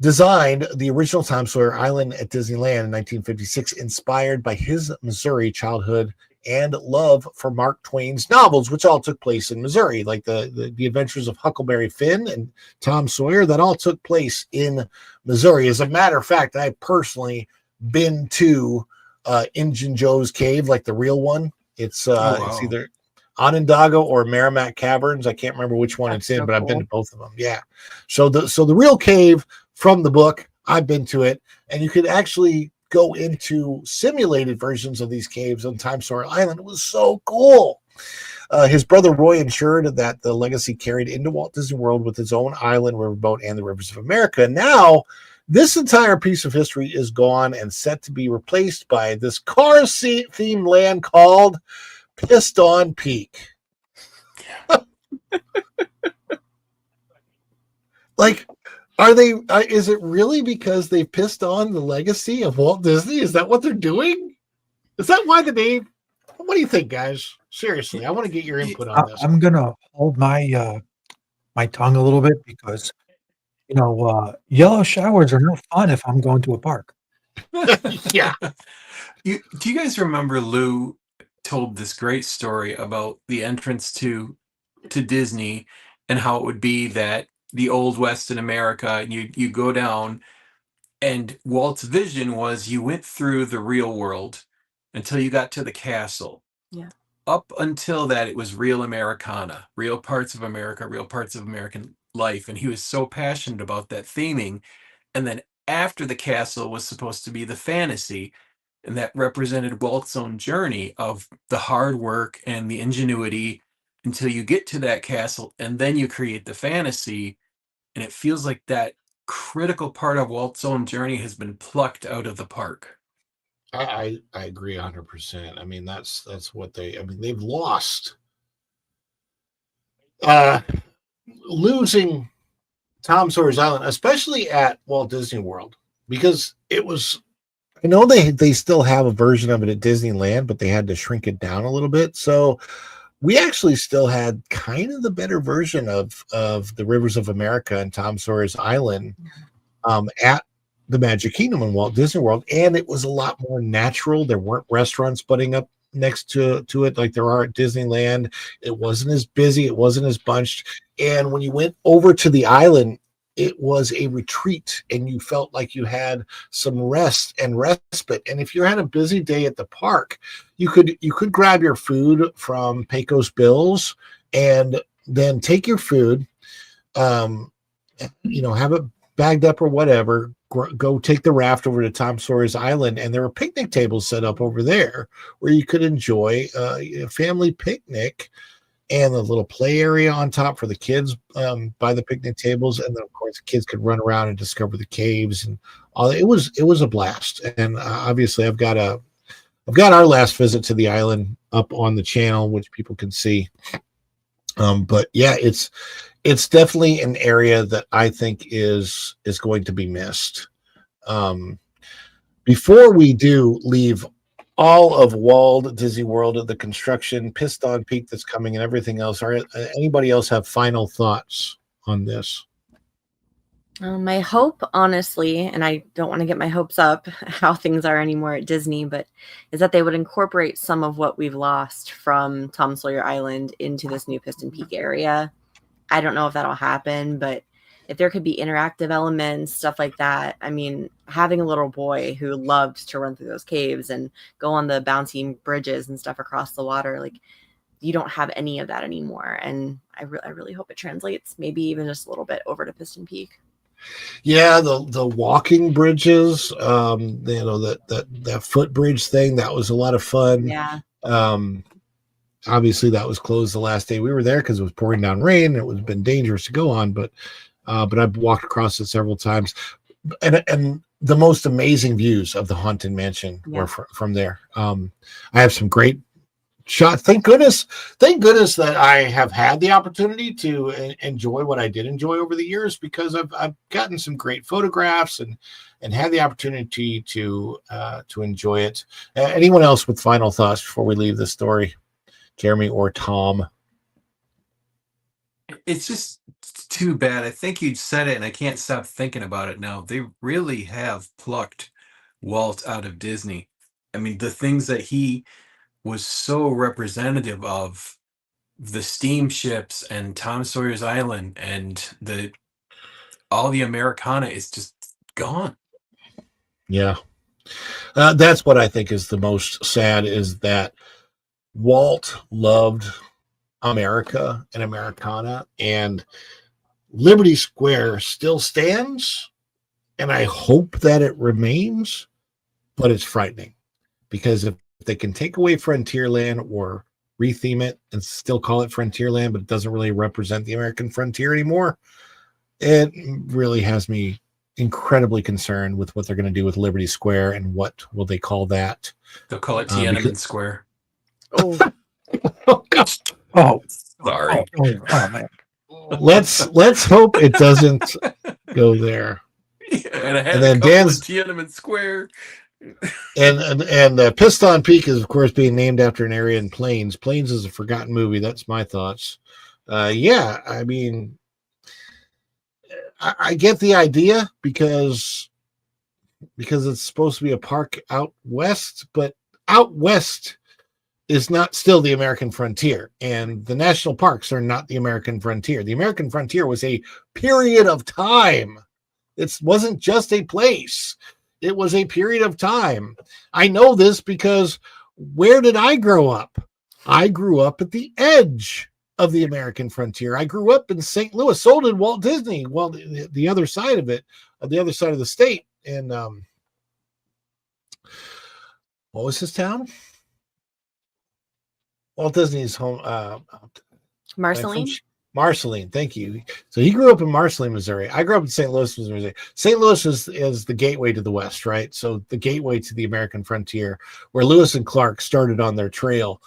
designed the original Tom Sawyer Island at Disneyland in 1956, inspired by his Missouri childhood and love for Mark Twain's novels, which all took place in Missouri, like the Adventures of Huckleberry Finn and Tom Sawyer, that all took place in Missouri. As a matter of fact, I've personally been to Injun Joe's Cave, like the real one. It's either Onondaga or Merrimack Caverns. I can't remember which one it's in, but I've been to both of them. Yeah. So the real cave from the book, I've been to it, and you could actually go into simulated versions of these caves on Tom Sawyer Island. It was so cool. His brother Roy ensured that the legacy carried into Walt Disney World with his own island, riverboat, and the Rivers of America. Now, this entire piece of history is gone and set to be replaced by this car-themed land called Pissed On Peak. Like, is it really because they've pissed on the legacy of Walt Disney? Is that what they're doing? Is that why the name? What do you think, guys? Seriously, I want to get your input on this. I'm gonna hold my my tongue a little bit because yellow showers are no fun if I'm going to a park. Yeah. Do you guys remember Lou told this great story about the entrance to Disney and how it would be that the Old West in America, and you go down And Walt's vision was you went through the real world until you got to the castle. Yeah. Up until that, it was real Americana, real parts of America, real parts of American life. And he was so passionate about that theming. And then after the castle was supposed to be the fantasy, and that represented Walt's own journey of the hard work and the ingenuity until you get to that castle, and then you create the fantasy. And it feels like that critical part of Walt's own journey has been plucked out of the park. I agree 100%. I mean, that's what they've lost. Losing Tom Sawyer's Island, especially at Walt Disney World, because it was, I know they still have a version of it at Disneyland, but they had to shrink it down a little bit. So we actually still had kind of the better version of the Rivers of America and Tom Sawyer's Island at the Magic Kingdom in Walt Disney World, and it was a lot more natural. There weren't restaurants butting up next to it like there are at Disneyland. It wasn't as busy, it wasn't as bunched, and when you went over to the island, it was a retreat, and you felt like you had some rest and respite. And if you had a busy day at the park, you could grab your food from Pecos Bill's and then take your food, have it bagged up or whatever, go take the raft over to Tom Sawyer's Island, and there were picnic tables set up over there where you could enjoy a family picnic, and a little play area on top for the kids by the picnic tables. And then, of course, the kids could run around and discover the caves and all. It was a blast. And obviously, I've got our last visit to the island up on the channel, which people can see. But yeah, it's definitely an area that I think is going to be missed. Before we do leave all of Walt Disney World, the construction, Piston Peak that's coming, and everything else, anybody else have final thoughts on this? My hope, honestly, and I don't want to get my hopes up how things are anymore at Disney, but is that they would incorporate some of what we've lost from Tom Sawyer Island into this new Piston Peak area. I don't know if that'll happen, but if there could be interactive elements, stuff like that. I mean, having a little boy who loved to run through those caves and go on the bouncy bridges and stuff across the water, like, you don't have any of that anymore. And I really hope it translates, maybe even just a little bit over to Piston Peak. Yeah, the walking bridges, that footbridge thing, that was a lot of fun. Yeah. Obviously that was closed the last day we were there because it was pouring down rain. It was been dangerous to go on, but I've walked across it several times, and the most amazing views of the Haunted Mansion were from there. I have some great shots. Thank goodness that I have had the opportunity to enjoy what I did enjoy over the years, because I've gotten some great photographs and had the opportunity to enjoy it. Anyone else with final thoughts before we leave the story? Jeremy or Tom? It's just too bad. I think you said it, and I can't stop thinking about it now. They really have plucked Walt out of Disney. I mean, the things that he was so representative of, the steamships and Tom Sawyer's Island and all the Americana, is just gone. Yeah. That's what I think is the most sad, is that Walt loved America and Americana, and Liberty Square still stands, and I hope that it remains, but it's frightening, because if they can take away Frontierland or retheme it and still call it Frontierland, but it doesn't really represent the American frontier anymore, it really has me incredibly concerned with what they're going to do with Liberty Square, and what will they call that? They'll call it Tiananmen Square. Oh, oh gosh. Oh, sorry. Oh man. Let's hope it doesn't go there. And I had And then a couple Dan's- of Tiananmen Square. And Piston Peak is, of course, being named after an area in Plains. Plains is a forgotten movie. That's my thoughts. Yeah, I mean, I get the idea, because it's supposed to be a park out west, but out west is not still the American frontier, and the national parks are not the American frontier. The American frontier was a period of time It wasn't just a place. It was a period of time. I know this because where did I grow up? I grew up at the edge of the American frontier. I grew up in St. Louis, so did Walt Disney. Well, the other side of it, the other side of the state. And what was his town? Walt Disney's home. Marceline. Marceline, thank you. So he grew up in Marceline, Missouri. I grew up in St. Louis, Missouri. St. Louis is the gateway to the West, right? So the gateway to the American frontier, where Lewis and Clark started on their trail,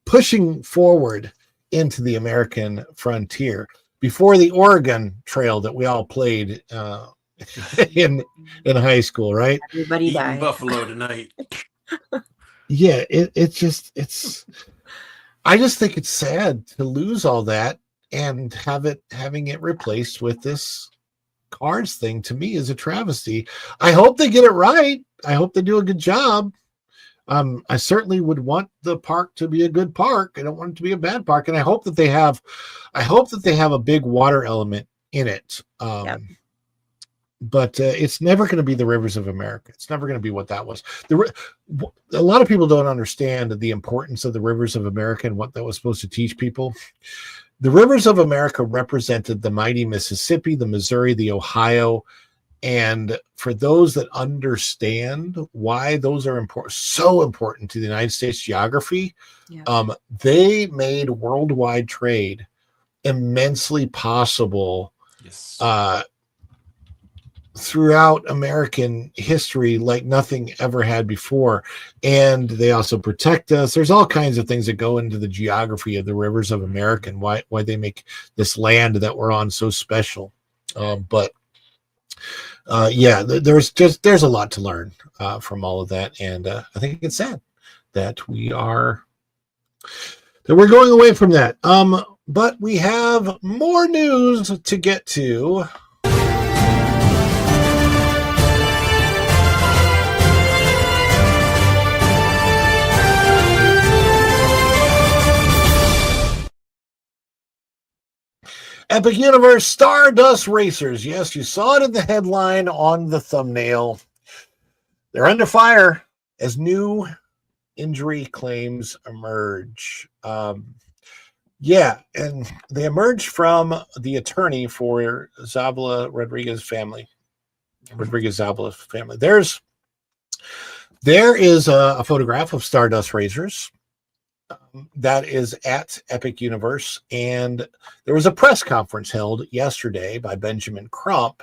pushing forward into the American frontier before the Oregon Trail that we all played in high school, right? Everybody Eating died. buffalo tonight. Yeah, it's I just think it's sad to lose all that and having it replaced with this cards thing. To me is a travesty. I hope they get it right. I hope they do a good job. I certainly would want the park to be a good park. I don't want it to be a bad park. And I hope that they have a big water element in it. But it's never going to be the Rivers of America. It's never going to be what that was. A lot of people don't understand the importance of the Rivers of America and what that was supposed to teach people. The Rivers of America represented the mighty Mississippi, the Missouri, the Ohio. And for those that understand why those are so important to the United States geography, they made worldwide trade immensely possible. Yes. Throughout American history like nothing ever had before. And they also protect us. There's all kinds of things that go into the geography of the Rivers of America and why they make this land that we're on so special. There's a lot to learn from all of that. And I think it's sad that we're going away from that. But we have more news to get to. Epic Universe Stardust Racers. Yes, you saw it in the headline on the thumbnail. They're under fire as new injury claims emerge. And they emerged from the attorney for Rodriguez family. There is a photograph of Stardust Racers that is at Epic Universe, and there was a press conference held yesterday by Benjamin Crump.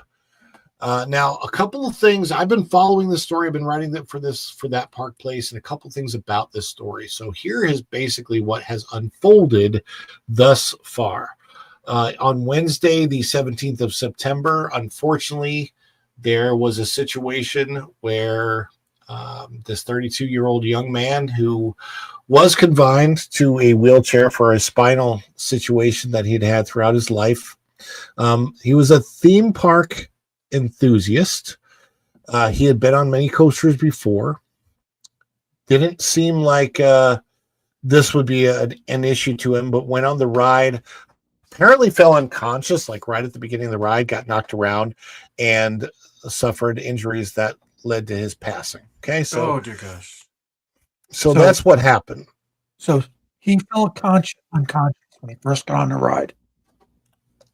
Now, a couple of things. I've been following this story. I've been writing for that Park Place, and a couple of things about this story. So here is basically what has unfolded thus far. On Wednesday, the 17th of September, unfortunately, there was a situation where this 32-year-old young man who was confined to a wheelchair for a spinal situation that he'd had throughout his life. He was a theme park enthusiast. He had been on many coasters before. Didn't seem like this would be an issue to him, but went on the ride. Apparently fell unconscious, like right at the beginning of the ride, got knocked around, and suffered injuries that led to his passing. Okay, so oh dear gosh. So that's what happened. So he fell unconscious when he first got on the ride.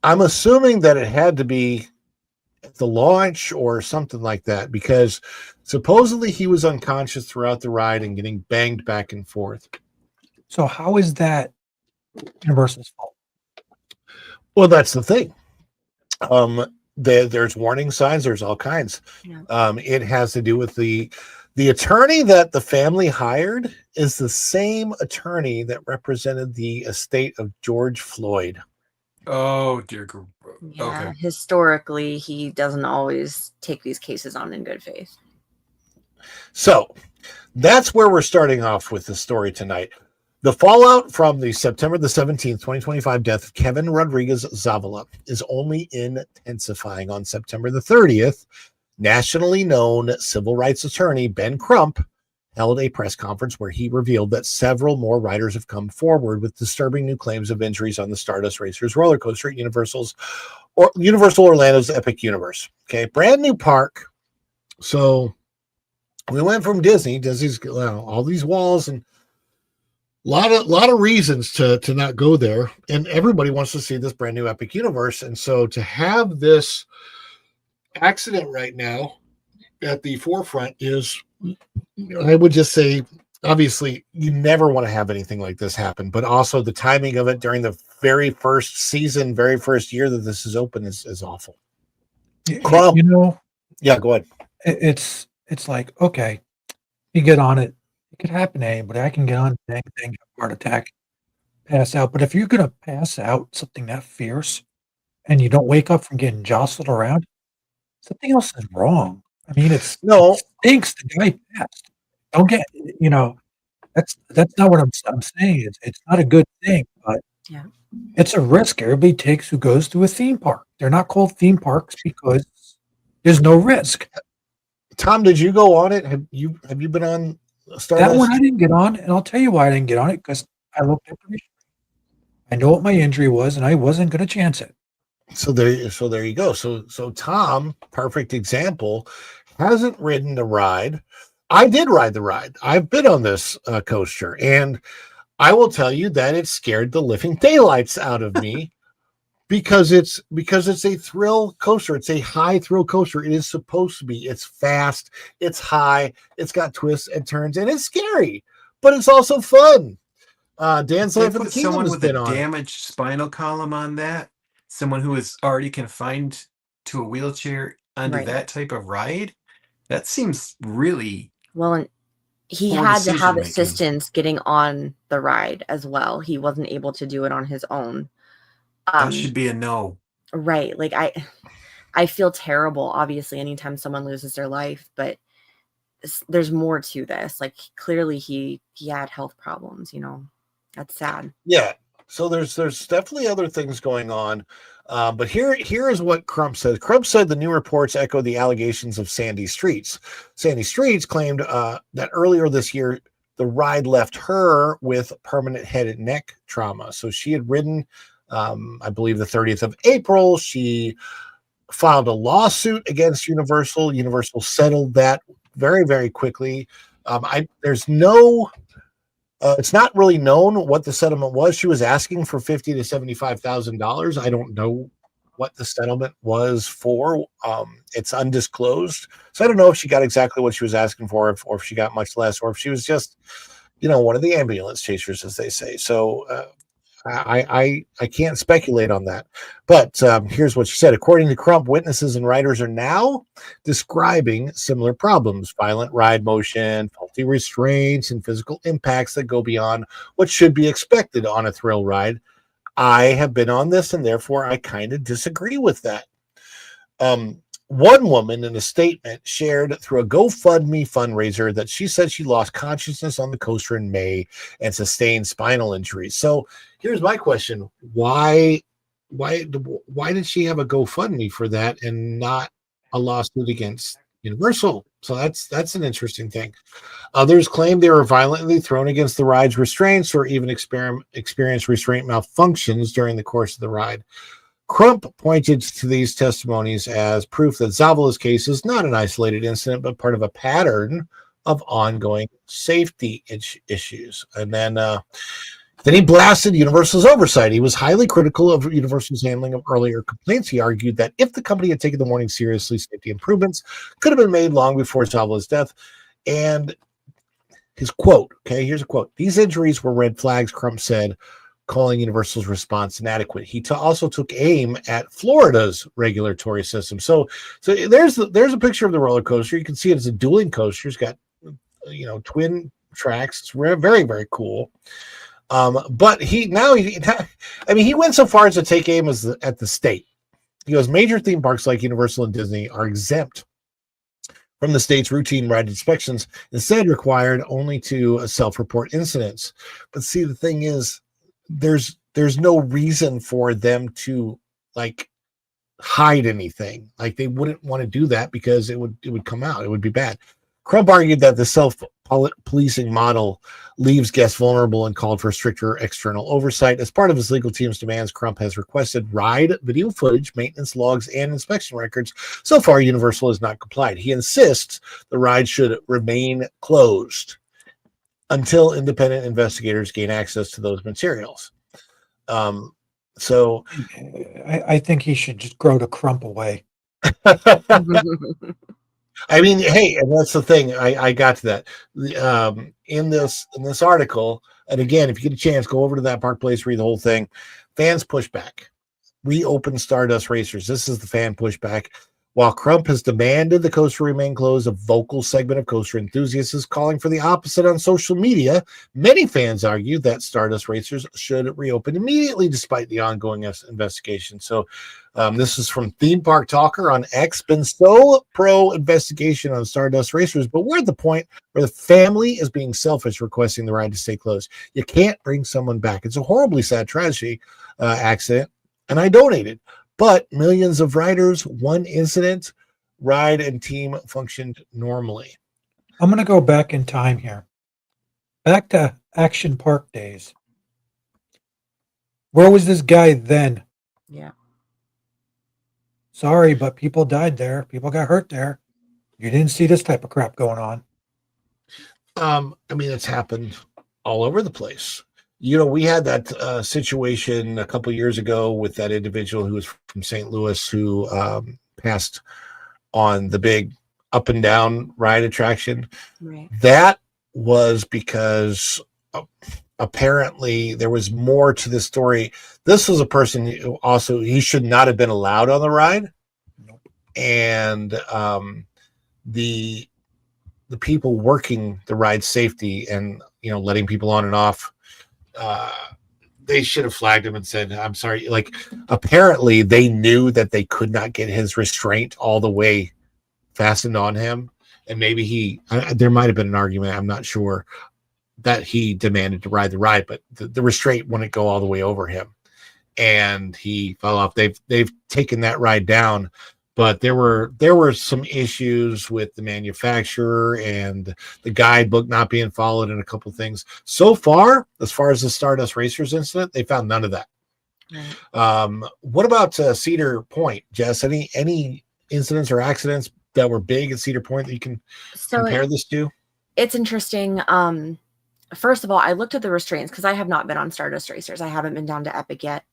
I'm assuming that it had to be at the launch or something like that, because supposedly he was unconscious throughout the ride and getting banged back and forth. So how is that Universal's fault? Well, that's the thing. There's warning signs. There's all kinds. Yeah. It has to do with the attorney that the family hired is the same attorney that represented the estate of George Floyd. Oh, dear. Yeah, okay. Historically, he doesn't always take these cases on in good faith. So that's where we're starting off with the story tonight. The fallout from the September the 17th, 2025 death of Kevin Rodriguez Zavala is only intensifying. On September the 30th, nationally known civil rights attorney Ben Crump held a press conference where he revealed that several more riders have come forward with disturbing new claims of injuries on the Stardust Racers roller coaster at Universal's or Universal Orlando's Epic Universe. Okay, brand new park. So we went from Disney. Disney's all these walls and lot of reasons to not go there, and everybody wants to see this brand new Epic Universe. And so to have this accident right now at the forefront is, I would just say, obviously you never want to have anything like this happen, but also the timing of it during the very first season, very first year that this is open is awful. Crump, yeah, go ahead. It's like, okay, you get on it. It could happen to anybody. I can get on anything, have a heart attack, pass out. But if you're gonna pass out something that fierce and you don't wake up from getting jostled around, something else is wrong. I mean, it stinks the guy passed. Don't get, that's not what I'm saying. It's not a good thing, but it's a risk everybody takes who goes to a theme park. They're not called theme parks because there's no risk. Tom, did you go on it? Have you been on Stardust? That one I didn't get on, and I'll tell you why I didn't get on it, because I looked at the I know what my injury was, and I wasn't going to chance it. So there you go. So Tom, perfect example, hasn't ridden the ride. I did ride the ride. I've been on this coaster, and I will tell you that it scared the living daylights out of me because it's a thrill coaster. It's a high thrill coaster. It is supposed to be. It's fast. It's high. It's got twists and turns, and it's scary, but it's also fun. Dan's Life of the Kingdom someone has with been a on. damaged spinal column on that, someone who is already confined to a wheelchair under that type of ride. That seems really well. And he had to have assistance getting on the ride as well. He wasn't able to do it on his own. That should be a no. Right. Like I feel terrible, obviously, anytime someone loses their life, but there's more to this. Like clearly he had health problems, That's sad. Yeah. So there's definitely other things going on. But here is what Crump said. Crump said the new reports echo the allegations of Sandy Streets. Sandy Streets claimed that earlier this year, the ride left her with permanent head and neck trauma. So she had ridden, I believe, the 30th of April. She filed a lawsuit against Universal. Universal settled that very, very quickly. There's no... it's not really known what the settlement was. She was asking for $50,000 to $75,000. I don't know what the settlement was for. It's undisclosed. So I don't know if she got exactly what she was asking for, or if she got much less, or if she was just, one of the ambulance chasers, as they say. So I can't speculate on that. But here's what she said. According to Crump, witnesses and riders are now describing similar problems: violent ride motion, faulty restraints, and physical impacts that go beyond what should be expected on a thrill ride. I have been on this, and therefore I kind of disagree with that. One woman in a statement shared through a GoFundMe fundraiser that she said she lost consciousness on the coaster in May and sustained spinal injuries. So here's my question. Why did she have a GoFundMe for that and not a lawsuit against Universal? So that's an interesting thing. Others claim they were violently thrown against the ride's restraints or even experienced restraint malfunctions during the course of the ride. Crump pointed to these testimonies as proof that Zavala's case is not an isolated incident, but part of a pattern of ongoing safety issues. And then he blasted Universal's oversight. He was highly critical of Universal's handling of earlier complaints. He argued that if the company had taken the warning seriously, safety improvements could have been made long before Zavala's death. And his quote, here's a quote. "These injuries were red flags," Crump said, calling Universal's response inadequate. He also took aim at Florida's regulatory system. So there's a picture of the roller coaster. You can see it as a dueling coaster. It's got twin tracks. It's very, very cool. But he went so far as to take aim at the state. He goes, major theme parks like Universal and Disney are exempt from the state's routine ride inspections, instead required only to self-report incidents. But see, the thing is, there's no reason for them to hide anything. Like, they wouldn't want to do that because it would come out. It would be bad. Crump argued that the self-policing model leaves guests vulnerable and called for stricter external oversight. As part of his legal team's demands, Crump has requested ride video footage, maintenance logs, and inspection records. So far, Universal has not complied. He insists the ride should remain closed until independent investigators gain access to those materials. So I think he should just grow the Crump away. I mean, hey, and that's the thing. I got to that in this article. And again, if you get a chance, go over to that Park Place, read the whole thing. Fans push back. Reopen Stardust Racers. This is the fan pushback. While Crump has demanded the coaster remain closed, a vocal segment of coaster enthusiasts is calling for the opposite on social media. Many fans argue that Stardust Racers should reopen immediately despite the ongoing investigation. So this is from Theme Park Talker on X. Been so pro investigation on Stardust Racers, but we're at the point where the family is being selfish requesting the ride to stay closed. You can't bring someone back. It's a horribly sad tragedy accident, and I donated. But millions of riders, one incident, ride and team functioned normally. I'm going to go back in time here. Back to Action Park days. Where was this guy then? Yeah. Sorry, but people died there. People got hurt there. You didn't see this type of crap going on. I mean, it's happened all over the place. You know, we had that situation a couple years ago with that individual who was from St. Louis who passed on the big up and down ride attraction. Right. That was because apparently there was more to this story. This was a person who also, he should not have been allowed on the ride. Nope. And the people working the ride safety and, you know, letting people on and off, they should have flagged him and said, I'm sorry. Like, apparently they knew that they could not get his restraint all the way fastened on him. And maybe there might have been an argument, I'm not sure, that he demanded to ride the ride, but the restraint wouldn't go all the way over him. And he fell off. They've taken that ride down, but there were some issues with the manufacturer and the guidebook not being followed and a couple of things. So far, as far as the Stardust Racers incident, they found none of that. Right. What about Cedar Point, Jess? Any incidents or accidents that were big at Cedar Point that you can compare this to? It's interesting. First of all, I looked at the restraints because I have not been on Stardust Racers. I haven't been down to Epic yet.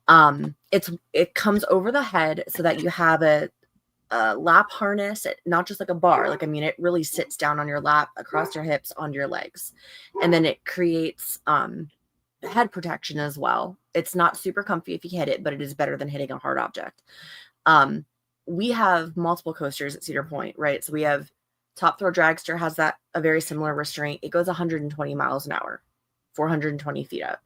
It comes over the head so that you have a lap harness, not just like a bar. Like, I mean, it really sits down on your lap, across your hips, on your legs. And then it creates head protection as well. It's not super comfy if you hit it, but it is better than hitting a hard object. We have multiple coasters at Cedar Point, right? So we have Top Throw Dragster has a very similar restraint. It goes 120 miles an hour, 420 feet up.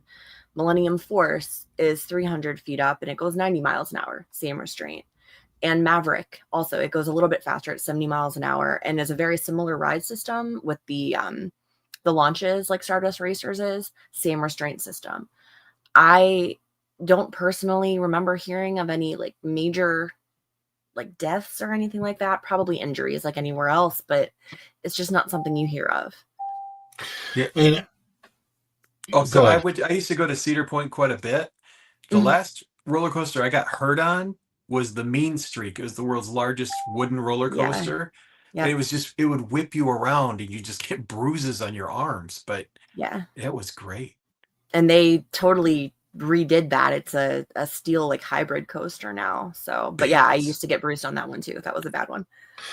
Millennium Force is 300 feet up and it goes 90 miles an hour, same restraint. And Maverick also, it goes a little bit faster at 70 miles an hour and is a very similar ride system with the launches like Stardust Racers is, same restraint system. I don't personally remember hearing of any like major like deaths or anything like that, probably injuries like anywhere else, but it's just not something you hear of. Yeah. So I used to go to Cedar Point quite a bit. The last roller coaster I got hurt on was the Mean Streak. It was the world's largest wooden roller coaster. Yeah. And it would whip you around and you just get bruises on your arms, but yeah, it was great. And they totally redid that. It's a steel like hybrid coaster now. So, but yeah, I used to get bruised on that one too. That was a bad one.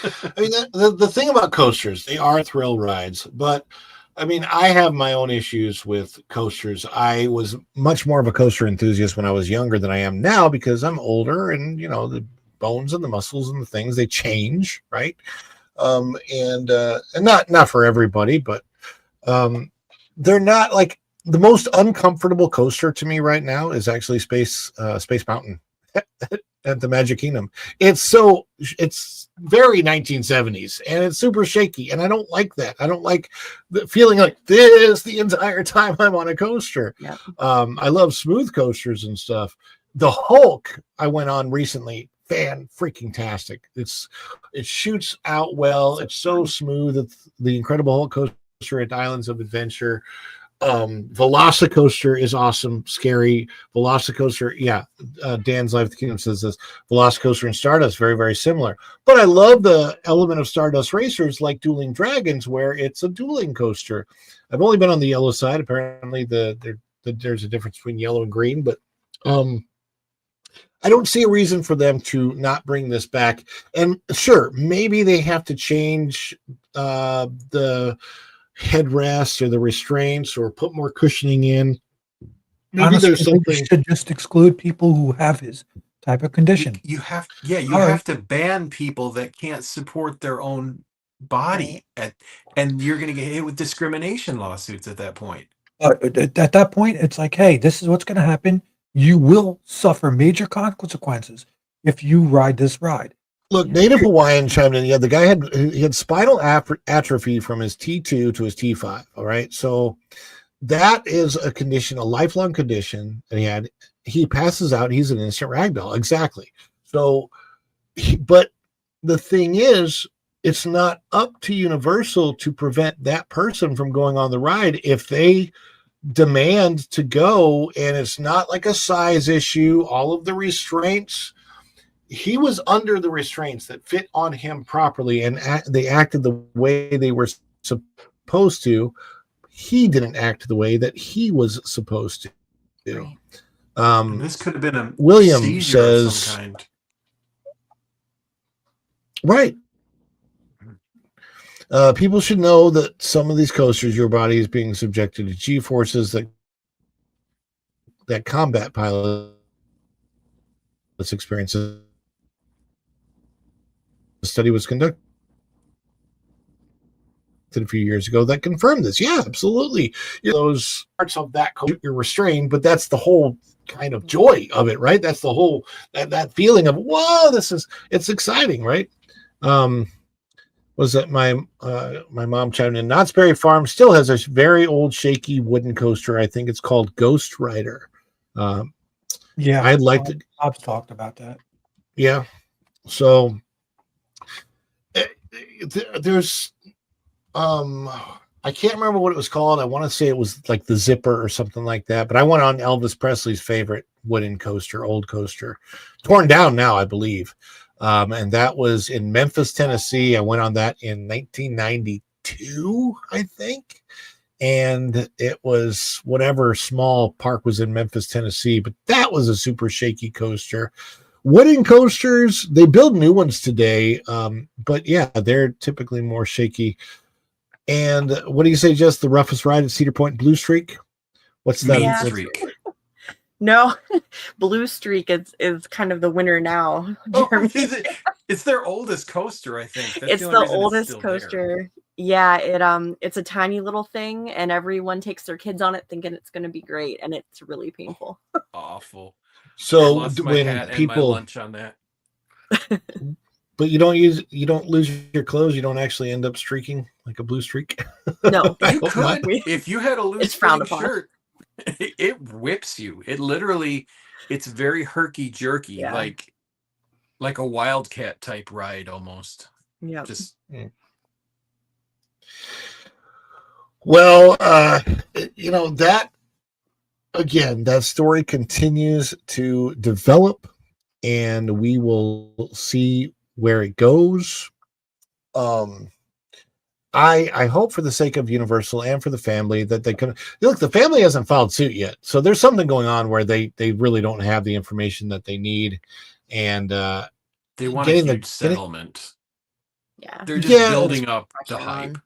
I mean, the thing about coasters, they are thrill rides, but I mean, I have my own issues with coasters. I was much more of a coaster enthusiast when I was younger than I am now because I'm older and, you know, the bones and the muscles and the things, they change, right? And not for everybody, but they're not like the most uncomfortable coaster to me right now is actually Space Mountain at the Magic Kingdom. It's very 1970s and it's super shaky. And I don't like that. I don't like the feeling like this the entire time I'm on a coaster. Yeah. I love smooth coasters and stuff. The Hulk I went on recently, freaking-tastic. It shoots out well. It's so smooth. It's the Incredible Hulk coaster at Islands of Adventure. Velocicoaster is awesome, scary. Velocicoaster, Dan's Life of the Kingdom says this. Velocicoaster and Stardust, very, very similar. But I love the element of Stardust Racers, like Dueling Dragons, where it's a dueling coaster. I've only been on the yellow side. Apparently, there's a difference between yellow and green, but I don't see a reason for them to not bring this back. And sure, maybe they have to change the headrests or the restraints or put more cushioning in. Maybe Honestly, there's something. you should just exclude people who have his type of condition. You have to ban people that can't support their own body, and you're going to get hit with discrimination lawsuits at that point. At that point, it's like, hey, this is what's going to happen. You will suffer major consequences if you ride this ride. Look, Native Hawaiian chimed in. Yeah, the guy had spinal atrophy from his T2 to his T5. All right, so that is a condition, a lifelong condition that he passes out. He's an instant ragdoll. Exactly. So, but the thing is, it's not up to Universal to prevent that person from going on the ride if they demand to go, and it's not like a size issue. All of the restraints. He was under the restraints that fit on him properly, and they acted the way they were supposed to. He didn't act the way that he was supposed to do. This could have been a William seizure says, of some kind. Right. People should know that some of these coasters, your body is being subjected to G-forces that combat pilots experiences. The study was conducted a few years ago that confirmed this. Yeah, absolutely. Those parts of that you're restrained, but that's the whole kind of joy of it, right? That's the whole that feeling of whoa, it's exciting, right? Was that my mom chimed in? Knott's Berry Farm still has a very old shaky wooden coaster. I think it's called Ghost Rider. I'd like to. Bob's talked about that. Yeah, so there's I can't remember what it was called. I want to say it was like the Zipper or something like that. But I went on Elvis Presley's favorite wooden coaster, old coaster, torn down now, I believe. And that was in Memphis, Tennessee. I went on that in 1992, I think. And it was whatever small park was in Memphis, Tennessee. But that was a super shaky coaster. Wooden coasters, they build new ones today. But yeah, they're typically more shaky. And what do you say, Jess? The roughest ride at Cedar Point, Blue Streak? What's that? Yeah. Streak. No, Blue Streak is kind of the winner now. Jeremy. It's their oldest coaster, I think. That's It's the oldest coaster. Yeah, it's a tiny little thing, and everyone takes their kids on it thinking it's going to be great, and it's really painful. Awful. So I lost my when hat and my people lunch on that. But you don't lose your clothes. You don't actually end up streaking like a blue streak. No, You could if you had a loose It's frowned fitting upon. shirt. It whips you. It's very herky jerky, Yeah. like a wildcat type ride almost. Yeah. Just Well, that again, that story continues to develop, and we will see where it goes. I hope for the sake of Universal and for the family that they can look. The family hasn't filed suit yet, so there's something going on where they really don't have the information that they need, and they want a huge settlement. Yeah, They're just building up the hype.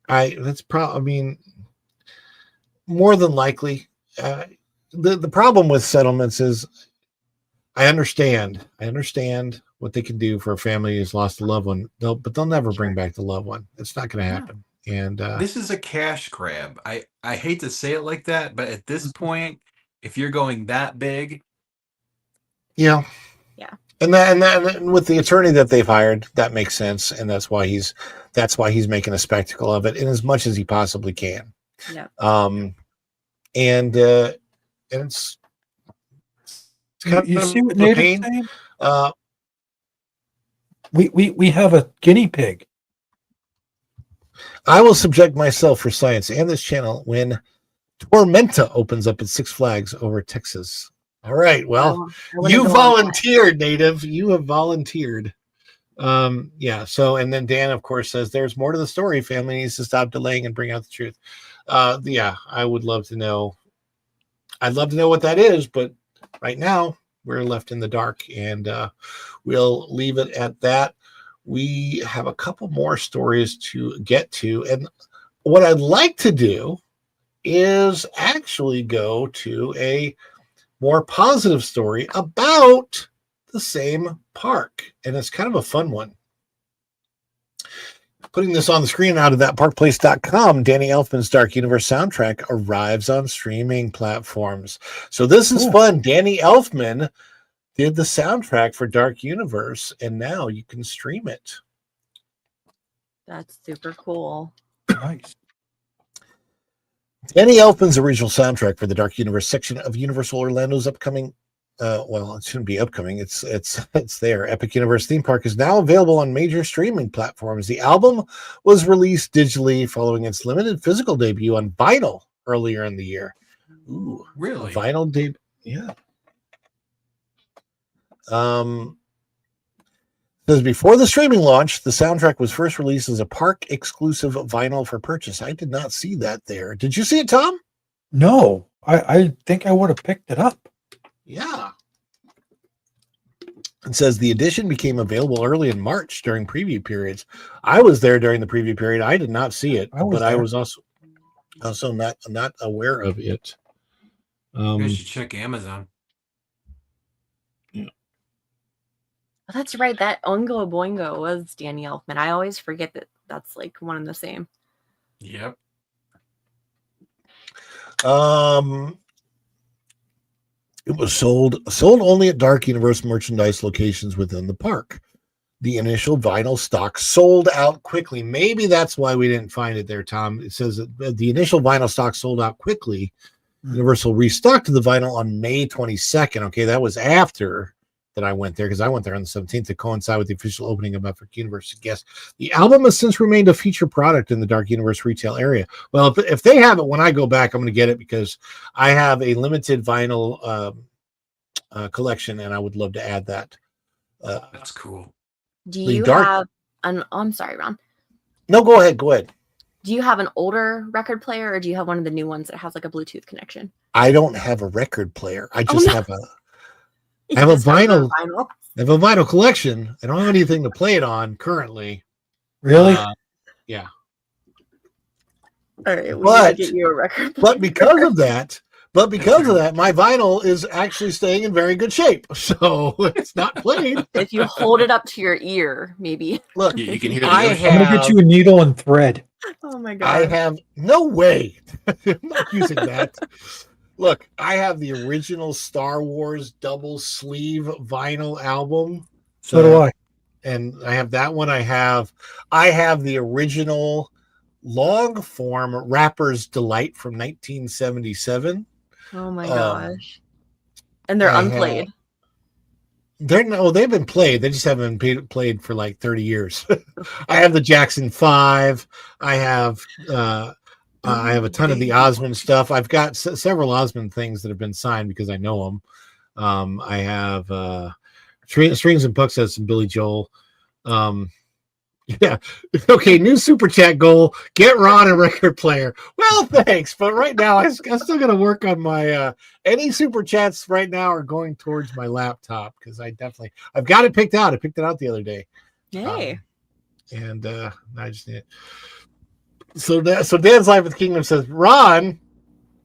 I mean, more than likely, the problem with settlements is I understand what they can do for a family who's lost a loved one, but they'll never bring back the loved one. It's not going to happen. And this is a cash grab. I hate to say it like that, but at this point, if you're going that big, yeah. And that with the attorney that they've hired, that makes sense, and that's why he's making a spectacle of it in as much as he possibly can. Yeah. And it's kind You of see what a Nate's pain. saying? We have a guinea pig. I will subject myself for science and this channel when Tormenta opens up at Six Flags over Texas. All right. Well, you volunteered, Native. You have volunteered. Yeah. So, and then Dan, of course, says there's more to the story. Family needs to stop delaying and bring out the truth. Yeah, I would love to know. I'd love to know what that is, but right now we're left in the dark, and we'll leave it at that. We have a couple more stories to get to, and what I'd like to do is actually go to a more positive story about the same park, and it's kind of a fun one. Putting this on the screen out of thatparkplace.com, Danny Elfman's Dark Universe soundtrack arrives on streaming platforms. So this is fun. Danny Elfman did the soundtrack for Dark Universe, and now you can stream it. That's super cool. Nice. Danny Elfman's original soundtrack for the Dark Universe section of Universal Orlando's upcoming, well, it shouldn't be upcoming. It's there. Epic Universe theme park is now available on major streaming platforms. The album was released digitally following its limited physical debut on vinyl earlier in the year. Ooh, really? Vinyl debut? Yeah. Says before the streaming launch, the soundtrack was first released as a park exclusive vinyl for purchase. I did not see that there. Did you see it, Tom? No, I think I would have picked it up. Yeah. It says the edition became available early in March during preview periods. I was there during the preview period. I did not see it, but I was also not aware of it. You should check Amazon. Oh, that's right. That Oingo Boingo was Danny Elfman. I always forget that that's like one and the same. Yep. It was sold only at Dark Universe merchandise locations within the park. The initial vinyl stock sold out quickly. Maybe that's why we didn't find it there, Tom. It says that the initial vinyl stock sold out quickly. Universal restocked the vinyl on May 22nd. Okay, that was after that I went there, because I went there on the 17th to coincide with the official opening of Epic Universe. Guess the album has since remained a feature product in the Dark Universe retail area. Well, if they have it, when I go back, I'm going to get it, because I have a limited vinyl collection, and I would love to add that. That's cool. Do you have an? Oh, I'm sorry, Ron. No, go ahead. Go ahead. Do you have an older record player, or do you have one of the new ones that has like a Bluetooth connection? I don't have a record player. I just have a. I have a vinyl. I have a vinyl collection. I don't have anything to play it on currently. Really? Yeah. All right, we need to get you a record player. But because of that, my vinyl is actually staying in very good shape. So it's not played. If you hold it up to your ear, maybe. Look, you can hear the I'm gonna get you a needle and thread. Oh my god! I have no way. I'm not using that. Look, I have the original Star Wars double sleeve vinyl album. So do I. And I have that one. I have the original long form Rapper's Delight from 1977. Oh my gosh. And they're unplayed. They've been played. They just haven't been played for like 30 years. I have the Jackson 5. I have a ton of the Osmond stuff. I've got several Osmond things that have been signed because I know them. I have Strings and Pucks has some Billy Joel. Yeah. Okay. New super chat goal. Get Ron a record player. Well, thanks. But right now, I'm still going to work on my, any super chats right now are going towards my laptop, because I've got it picked out. I picked it out the other day. Yay. And I just need it. So Dan's Life with the Kingdom says, Ron,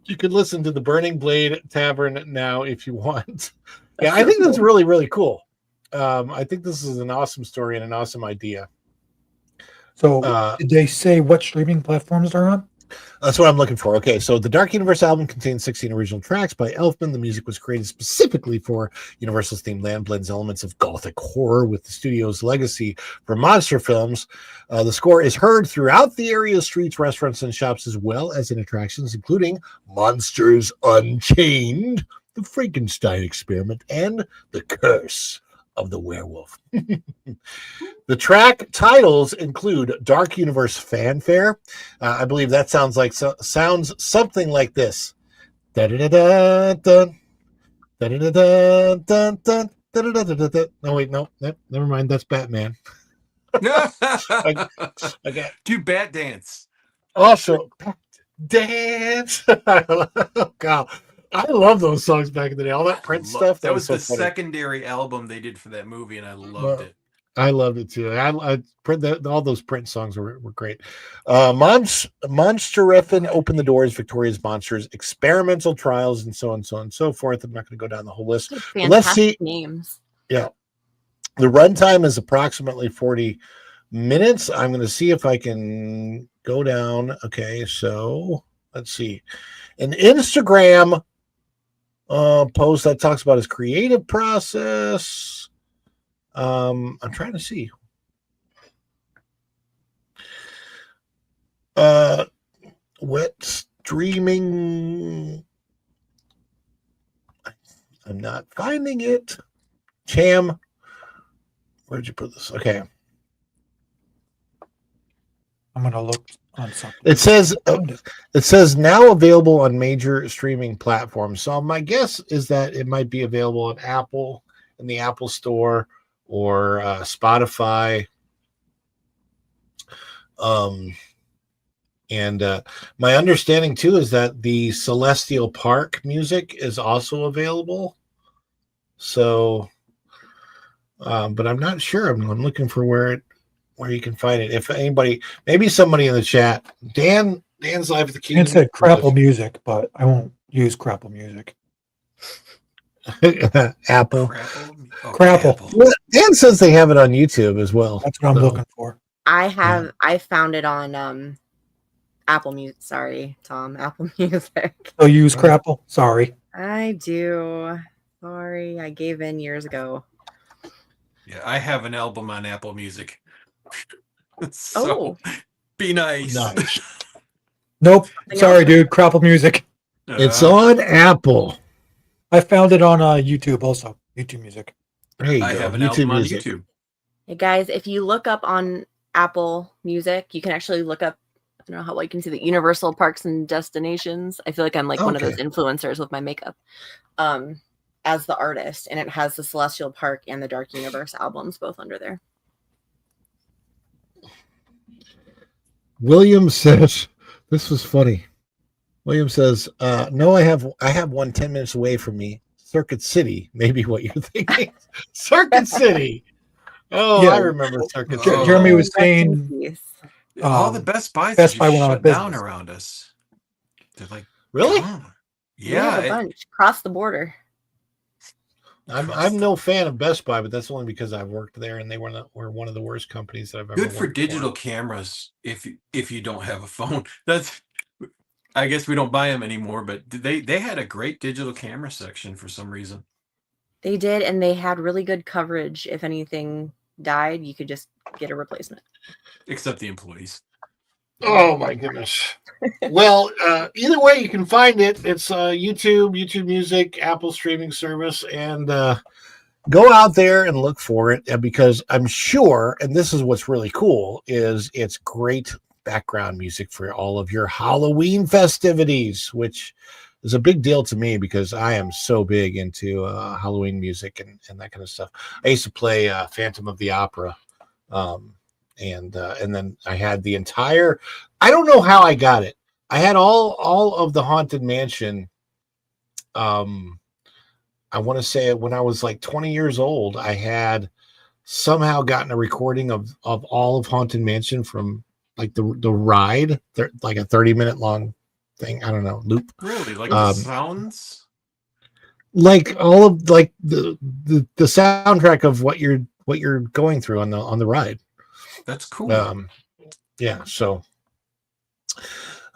you could listen to the Burning Blade Tavern now if you want. Yeah, I think that's really, really cool. I think this is an awesome story and an awesome idea. So did they say what streaming platforms they're on? That's what I'm looking for. Okay, so the Dark Universe album contains 16 original tracks by Elfman. The music was created specifically for Universal's themed land, blends elements of gothic horror with the studio's legacy for monster films. The score is heard throughout the area's streets, restaurants, and shops, as well as in attractions, including Monsters Unchained, the Frankenstein Experiment, and The Curse of the werewolf. The track titles include Dark Universe Fanfare. I believe that sounds something like this. Da-da-da-da-dun. Da-da-da-da-dun-dun. Da-da-da-da-da. No, wait, no, never mind. That's Batman. Okay. Do Bat Dance. Also, Dance. Oh, God. I love those songs back in the day. All that Prince stuff. That was so the funny. secondary album they did for that movie, and I loved it. I loved it too. All those Prince songs were great. Monster Effin' Open the Doors, Victoria's Monsters, Experimental Trials, and so on and so forth. I'm not going to go down the whole list. But let's see. Names. Yeah. The runtime is approximately 40 minutes. I'm going to see if I can go down. Okay, so let's see. An Instagram post that talks about his creative process. I'm trying to see. Wet streaming. I'm not finding it. Cham, where'd you put this? Okay. I'm gonna look on something. It says now available on major streaming platforms. So my guess is that it might be available on Apple, in the Apple Store, or Spotify. And my understanding too is that the Celestial Park music is also available. So, but I'm not sure. I'm looking for where you can find it. If anybody, maybe somebody in the chat, Dan's live at the Kingdom. Dan said Crapple Music, but I won't use Crapple Music. Apple. Crapple. Well, Dan says they have it on YouTube as well. That's what I'm looking for. I found it on Apple Music. Sorry, Tom. Apple Music. So use Crapple? Sorry. I do. Sorry, I gave in years ago. Yeah, I have an album on Apple Music. So, be nice. Nope. Sorry, dude. Crapple Music. It's on Apple. I found it on YouTube also. YouTube Music. There you I go. have an YouTube album on Music. YouTube. Hey guys, if you look up on Apple Music, you can actually look up, I don't know how well you can see the Universal Parks and Destinations. I feel like I'm like one of those influencers with my makeup as the artist, and it has the Celestial Park and the Dark Universe albums both under there. William says, this was funny. William says, no, I have one 10 minutes away from me. Circuit City, maybe what you're thinking. Circuit City. Oh, Yeah. I remember Circuit City. Jeremy was saying All the Best Buys Best Buy just went out of shut down business. around us. They're like, Really? gone. We have a Yeah, bunch cross the border. I'm no fan of Best Buy, but that's only because I've worked there and they were one of the worst companies that I've ever good worked for digital cameras if you don't have a phone. That's, I guess we don't buy them anymore, but they had a great digital camera section for some reason. They did, and they had really good coverage. If anything died, you could just get a replacement. Except the employees. Oh my goodness. Well, either way you can find it. It's YouTube Music, Apple streaming service, and go out there and look for it because I'm sure, and this is what's really cool, is it's great background music for all of your Halloween festivities, which is a big deal to me because I am so big into Halloween music and that kind of stuff. I used to play Phantom of the Opera. And then I had the entire, I don't know how I got it. I had all of the Haunted Mansion. I want to say when I was like 20 years old, I had somehow gotten a recording of all of Haunted Mansion from like the ride, like a 30-minute long thing. I don't know, loop. Really? Like the sounds? Like all of like the soundtrack of what you're going through on the ride. That's cool. Yeah, so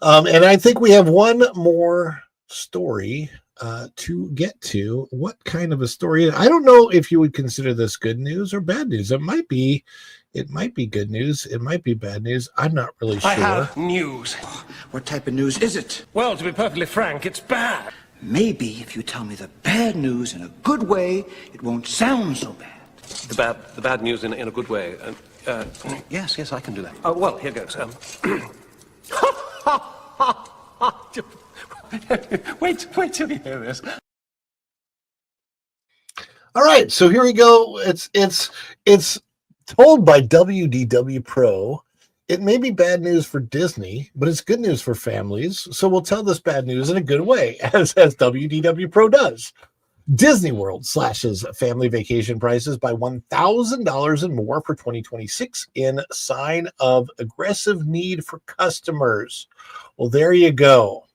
and I think we have one more story to get to. What kind of a story? I don't know if you would consider this good news or bad news. It might be good news. It might be bad news. I'm not really sure. I have news. What type of news is it? Well, to be perfectly frank, it's bad. Maybe if you tell me the bad news in a good way, it won't sound so bad. The bad news in a good way. Yes, I can do that. Well, here goes. Wait till you hear this. All right, so here we go. It's told by WDW Pro. It may be bad news for Disney, but it's good news for families. So we'll tell this bad news in a good way, as WDW Pro does. Disney World slashes family vacation prices by $1,000 and more for 2026 in sign of aggressive need for customers. Well, there you go.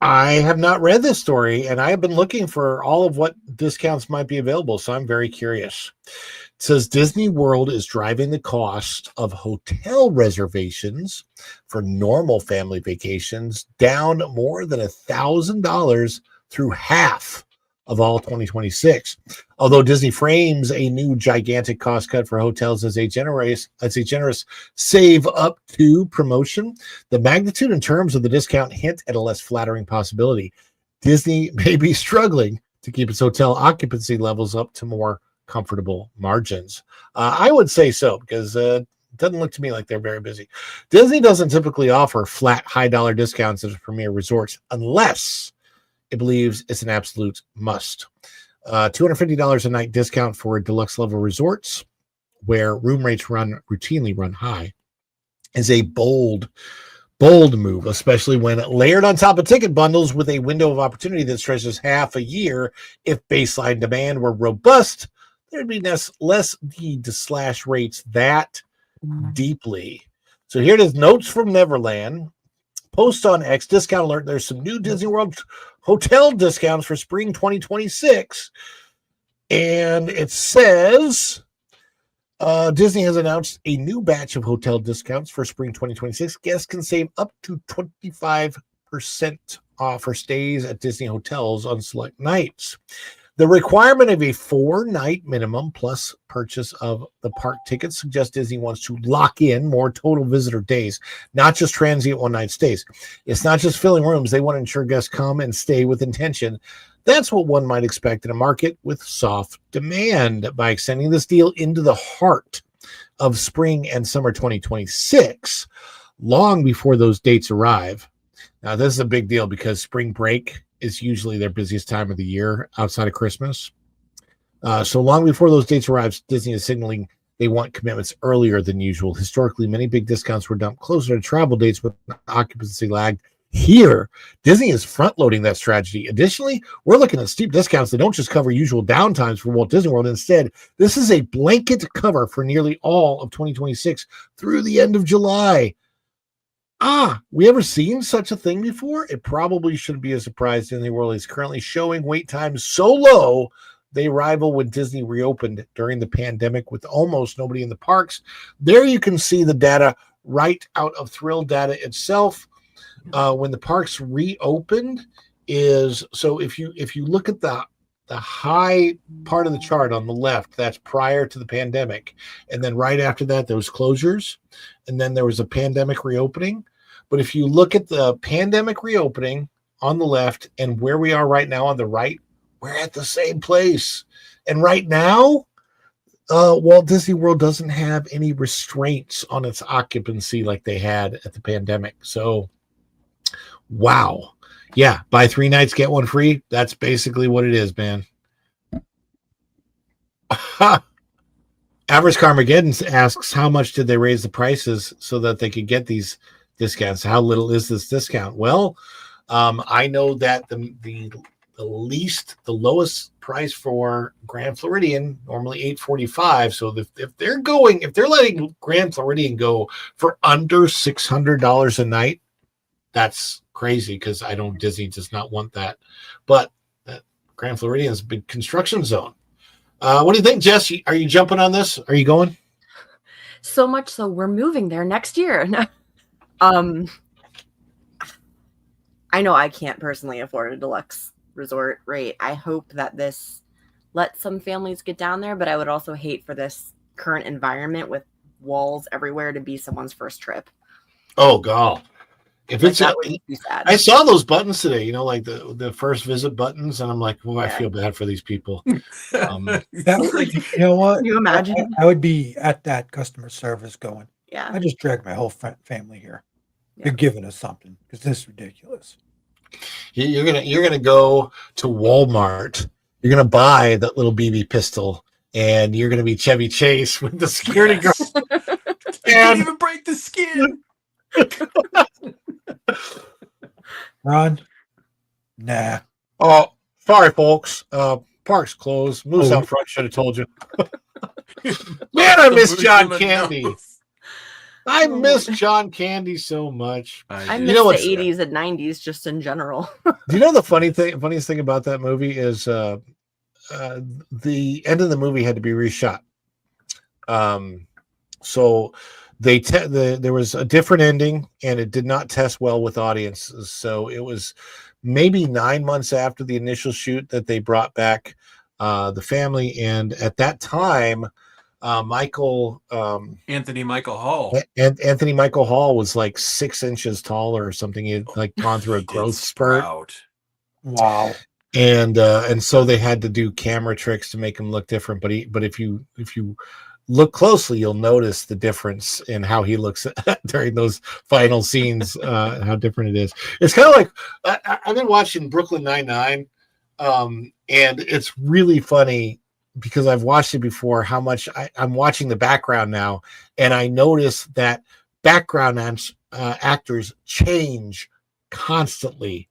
I have not read this story, and I have been looking for all of what discounts might be available, so I'm very curious. It says Disney World is driving the cost of hotel reservations for normal family vacations down more than $1,000 through half of all 2026. Although Disney frames a new gigantic cost cut for hotels as a generous save up to promotion, the magnitude and terms of the discount hint at a less flattering possibility. Disney may be struggling to keep its hotel occupancy levels up to more comfortable margins. I would say so, because it doesn't look to me like they're very busy. Disney doesn't typically offer flat high dollar discounts at premier resorts unless it believes it's an absolute must. $250 a night discount for deluxe level resorts where room rates routinely run high is a bold move, especially when layered on top of ticket bundles with a window of opportunity that stretches half a year. If baseline demand were robust, there'd be less need to slash rates that deeply. So here it is, notes from Neverland. Post on X, discount alert. There's some new Disney World hotel discounts for spring 2026. And it says Disney has announced a new batch of hotel discounts for spring 2026. Guests can save up to 25% off for stays at Disney hotels on select nights. The requirement of a 4-night minimum plus purchase of the park tickets suggests Disney wants to lock in more total visitor days, not just transient one-night stays. It's not just filling rooms. They want to ensure guests come and stay with intention. That's what one might expect in a market with soft demand. By extending this deal into the heart of spring and summer 2026, long before those dates arrive. Now, this is a big deal because spring break is usually their busiest time of the year outside of Christmas. So long before those dates arrive, Disney is signaling they want commitments earlier than usual. Historically, many big discounts were dumped closer to travel dates with occupancy lag. Here, Disney is front-loading that strategy. Additionally, we're looking at steep discounts that don't just cover usual downtimes for Walt Disney World. Instead, this is a blanket cover for nearly all of 2026 through the end of July. We ever seen such a thing before? It probably shouldn't be a surprise. Disney World is currently showing wait times so low they rival when Disney reopened during the pandemic with almost nobody in the parks. There you can see the data right out of Thrill Data itself. When the parks reopened is, so if you look at the high part of the chart on the left, that's prior to the pandemic. And then right after that, there was closures. And then there was a pandemic reopening. But if you look at the pandemic reopening on the left and where we are right now on the right, we're at the same place. And right now, Walt Disney World doesn't have any restraints on its occupancy like they had at the pandemic. So, wow. Yeah, buy 3 nights, get 1 free. That's basically what it is, man. Average Carmageddon asks, how much did they raise the prices so that they could get these discounts? How little is this discount? Well, I know that the lowest price for Grand Floridian, normally $845. So if they're letting Grand Floridian go for under $600 a night, that's crazy, because I know Disney does not want that. But Grand Floridian is a big construction zone. What do you think, Jess? Are you jumping on this? Are you going? So much so we're moving there next year. I know I can't personally afford a deluxe resort rate. I hope that this lets some families get down there, but I would also hate for this current environment with walls everywhere to be someone's first trip. Oh, God. If Like, it's that would be sad. I saw those buttons today, you know, like the first visit buttons, and I'm like, well, I Yeah. feel bad for these people. That would, you know what? Can you imagine? I would be at that customer service going, Yeah. I just dragged my whole family here. They're giving us something because this is ridiculous. You're gonna go to Walmart. You're gonna buy that little BB pistol, and you're gonna be Chevy Chase with the security guard. I can't even break the skin. Ron? Nah. Oh, sorry, folks. Park's closed. Moose out front should have told you. Man, I miss John Candy. I miss John Candy so much. I miss the 80s and 90s just in general. Do you know the funniest thing about that movie is the end of the movie had to be reshot. So there was a different ending, and it did not test well with audiences. So it was maybe 9 months after the initial shoot that they brought back the family, and at that time, Anthony Michael Hall. Anthony Michael Hall was like 6 inches taller or something. He had like gone through a growth spurt. Wow. And so they had to do camera tricks to make him look different. But if you look closely, you'll notice the difference in how he looks during those final scenes, how different it is. It's kind of like I've been watching Brooklyn Nine-Nine, and it's really funny because I've watched it before, how much I'm watching the background now, and I notice that background actors change constantly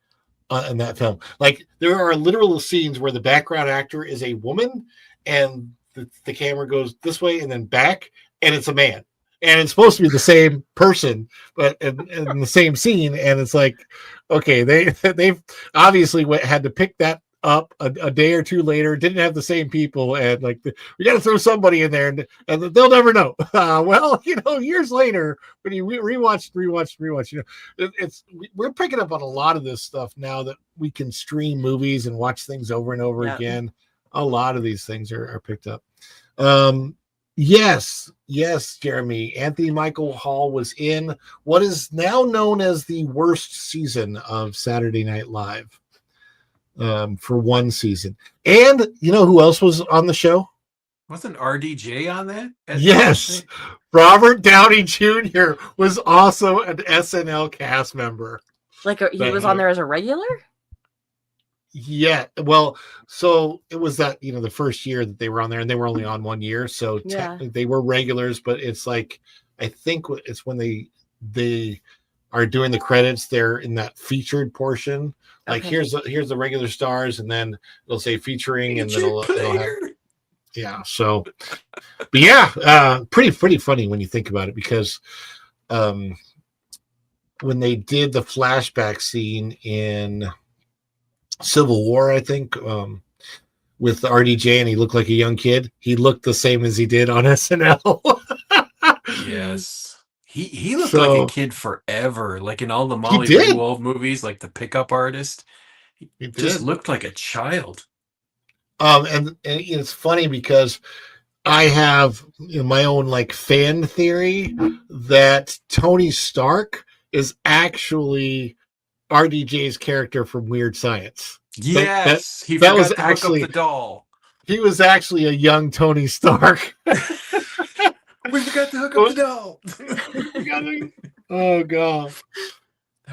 in that film. Like, there are literal scenes where the background actor is a woman, and the camera goes this way and then back, and it's a man. And it's supposed to be the same person, but in the same scene, and it's like, okay, they've obviously had to pick that up a day or two later, didn't have the same people, and like, we got to throw somebody in there, and they'll never know. Well, you know, years later, when you rewatch, you know, we're picking up on a lot of this stuff now that we can stream movies and watch things over and over again. A lot of these things are picked up. Yes, Jeremy. Anthony Michael Hall was in what is now known as the worst season of Saturday Night Live. For one season. And you know who else was on the show? Wasn't RDJ on that? Yes. Robert Downey Jr. was also an SNL cast member. Like he was on there as a regular? Yeah. Well, so it was that, you know, the first year that they were on there, and they were only on 1 year. So technically they were regulars, but it's like, I think it's when they are doing the credits, they're in that featured portion. Like, here's the regular stars, and then it'll say featuring, and then it'll have, so, but yeah, pretty funny when you think about it, because when they did the flashback scene in Civil War, I think, with RDJ, and he looked like a young kid, he looked the same as he did on SNL. Yes. He looked like a kid forever, like in all the Molly Ringwald movies, like the Pickup Artist. He just looked like a child. And it's funny because I have my own like fan theory that Tony Stark is actually RDJ's character from Weird Science. Yes, he that forgot was to actually hook up the doll. He was actually a young Tony Stark. We forgot to hook up the doll. Oh god!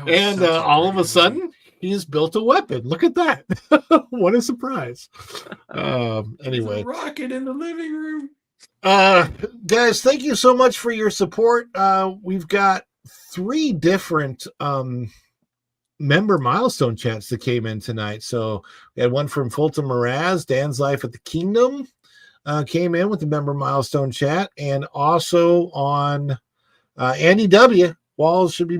And all of a sudden, he's built a weapon. Look at that! What a surprise! Anyway, rocket in the living room. Guys, thank you so much for your support. We've got 3 different member milestone chats that came in tonight. So we had one from Fulton Mraz, Dan's Life at the Kingdom. Came in with the member milestone chat, and also on Andy W. Walls would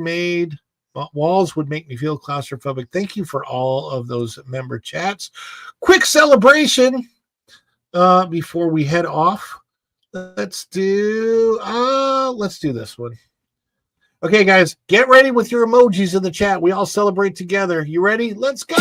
make me feel claustrophobic. Thank you for all of those member chats. Quick celebration before we head off. Let's do this one. Okay, guys, get ready with your emojis in the chat. We all celebrate together. You ready? Let's go.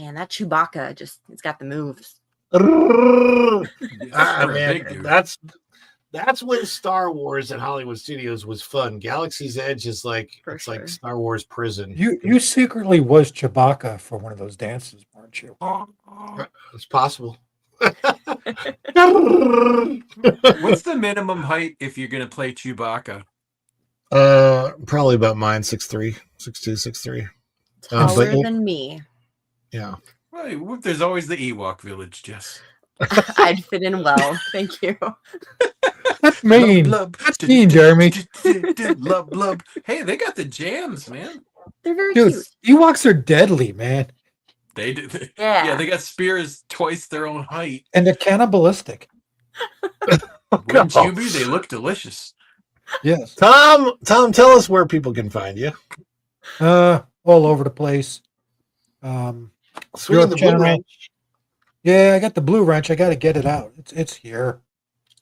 Man, that Chewbacca it's got the moves. Man, that's when Star Wars at Hollywood Studios was fun. Galaxy's Edge is like like Star Wars prison. You secretly was Chewbacca for one of those dances, weren't you? It's possible. What's the minimum height if you're going to play Chewbacca? Probably about mine, 6'3", 6'2", 6'3". Taller than me. Yeah. Well, there's always the Ewok village, Jess. I'd fit in well. Thank you. That's mean. That's mean, Jeremy. Love. Hey, they got the jams, man. They're very cute. Ewoks are deadly, man. They do. Yeah. They got spears twice their own height. And they're cannibalistic. Wouldn't you be? They look delicious. Yes. Tom, tell us where people can find you. All over the place. Swinging the Blue Wrench. Yeah, I got the Blue Wrench. I got to get it out. It's here.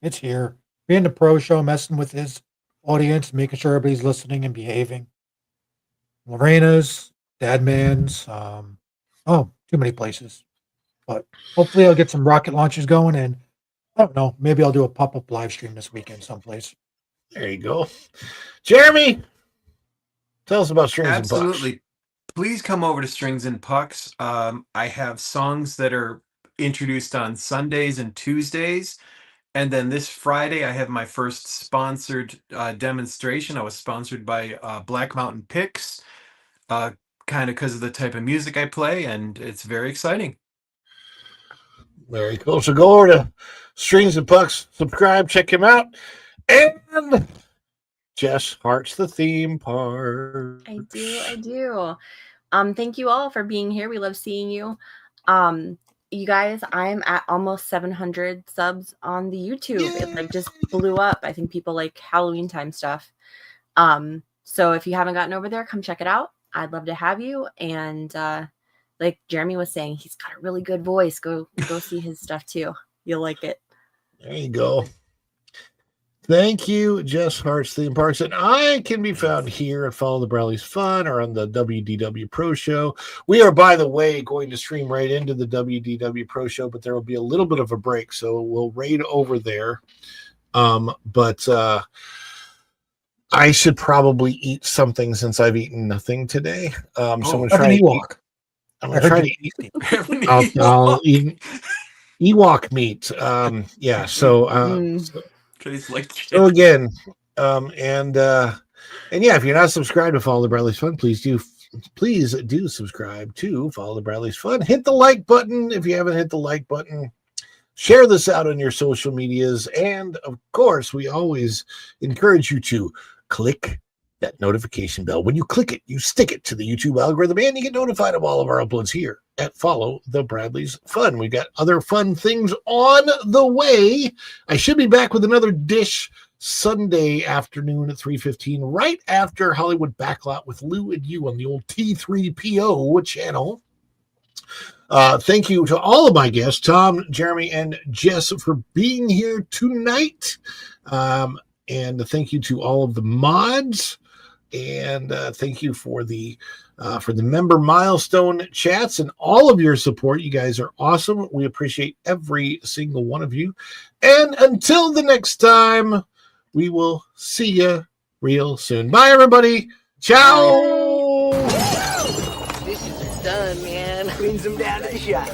It's here. Being the pro show, messing with his audience, making sure everybody's listening and behaving. Lorena's, Dadman's, too many places. But hopefully I'll get some rocket launches going, and I don't know, maybe I'll do a pop-up live stream this weekend someplace. There you go. Jeremy, tell us about Strings and Pucks. Absolutely. Please come over to Strings and Pucks. I have songs that are introduced on Sundays and Tuesdays. And then this Friday, I have my first sponsored demonstration. I was sponsored by Black Mountain Picks, kind of because of the type of music I play, and it's very exciting. Very cool. So go over to Strings and Pucks, subscribe, check him out. And Jess hearts the theme park. I do. Thank you all for being here. We love seeing you. You guys, I'm at almost 700 subs on the YouTube. Yay! It just blew up. I think people like Halloween time stuff. So if you haven't gotten over there, come check it out. I'd love to have you. And like Jeremy was saying, he's got a really good voice. Go see his stuff too. You'll like it. There you go. Thank you, Jess Hart's Theme Parks. And I can be found here at Follow the Bradley's Fun or on the WDW Pro Show. We are, by the way, going to stream right into the WDW Pro Show, but there will be a little bit of a break, so we'll raid over there. But I should probably eat something since I've eaten nothing today. So I'm going to try to eat. I'm going to try to eat. I'll eat Ewok meat. Yeah, so... So again, and yeah, if you're not subscribed to Follow the Bradley's Fun, please do subscribe to Follow the Bradley's Fun. Hit the like button if you haven't hit the like button. Share this out on your social medias, and of course, we always encourage you to click that notification bell. When you click it, you stick it to the YouTube algorithm, and you get notified of all of our uploads here at Follow the Bradley's Fun. We've got other fun things on the way. I should be back with another dish Sunday afternoon at 3:15, right after Hollywood Backlot with Lou and you on the old T3PO channel. Thank you to all of my guests, Tom, Jeremy, and Jess, for being here tonight. And thank you to all of the mods. And thank you for the member milestone chats and all of your support. You guys are awesome. We appreciate every single one of you. And until the next time, we will see you real soon. Bye, everybody. Ciao. This is done, man. Cleans them down to the shop.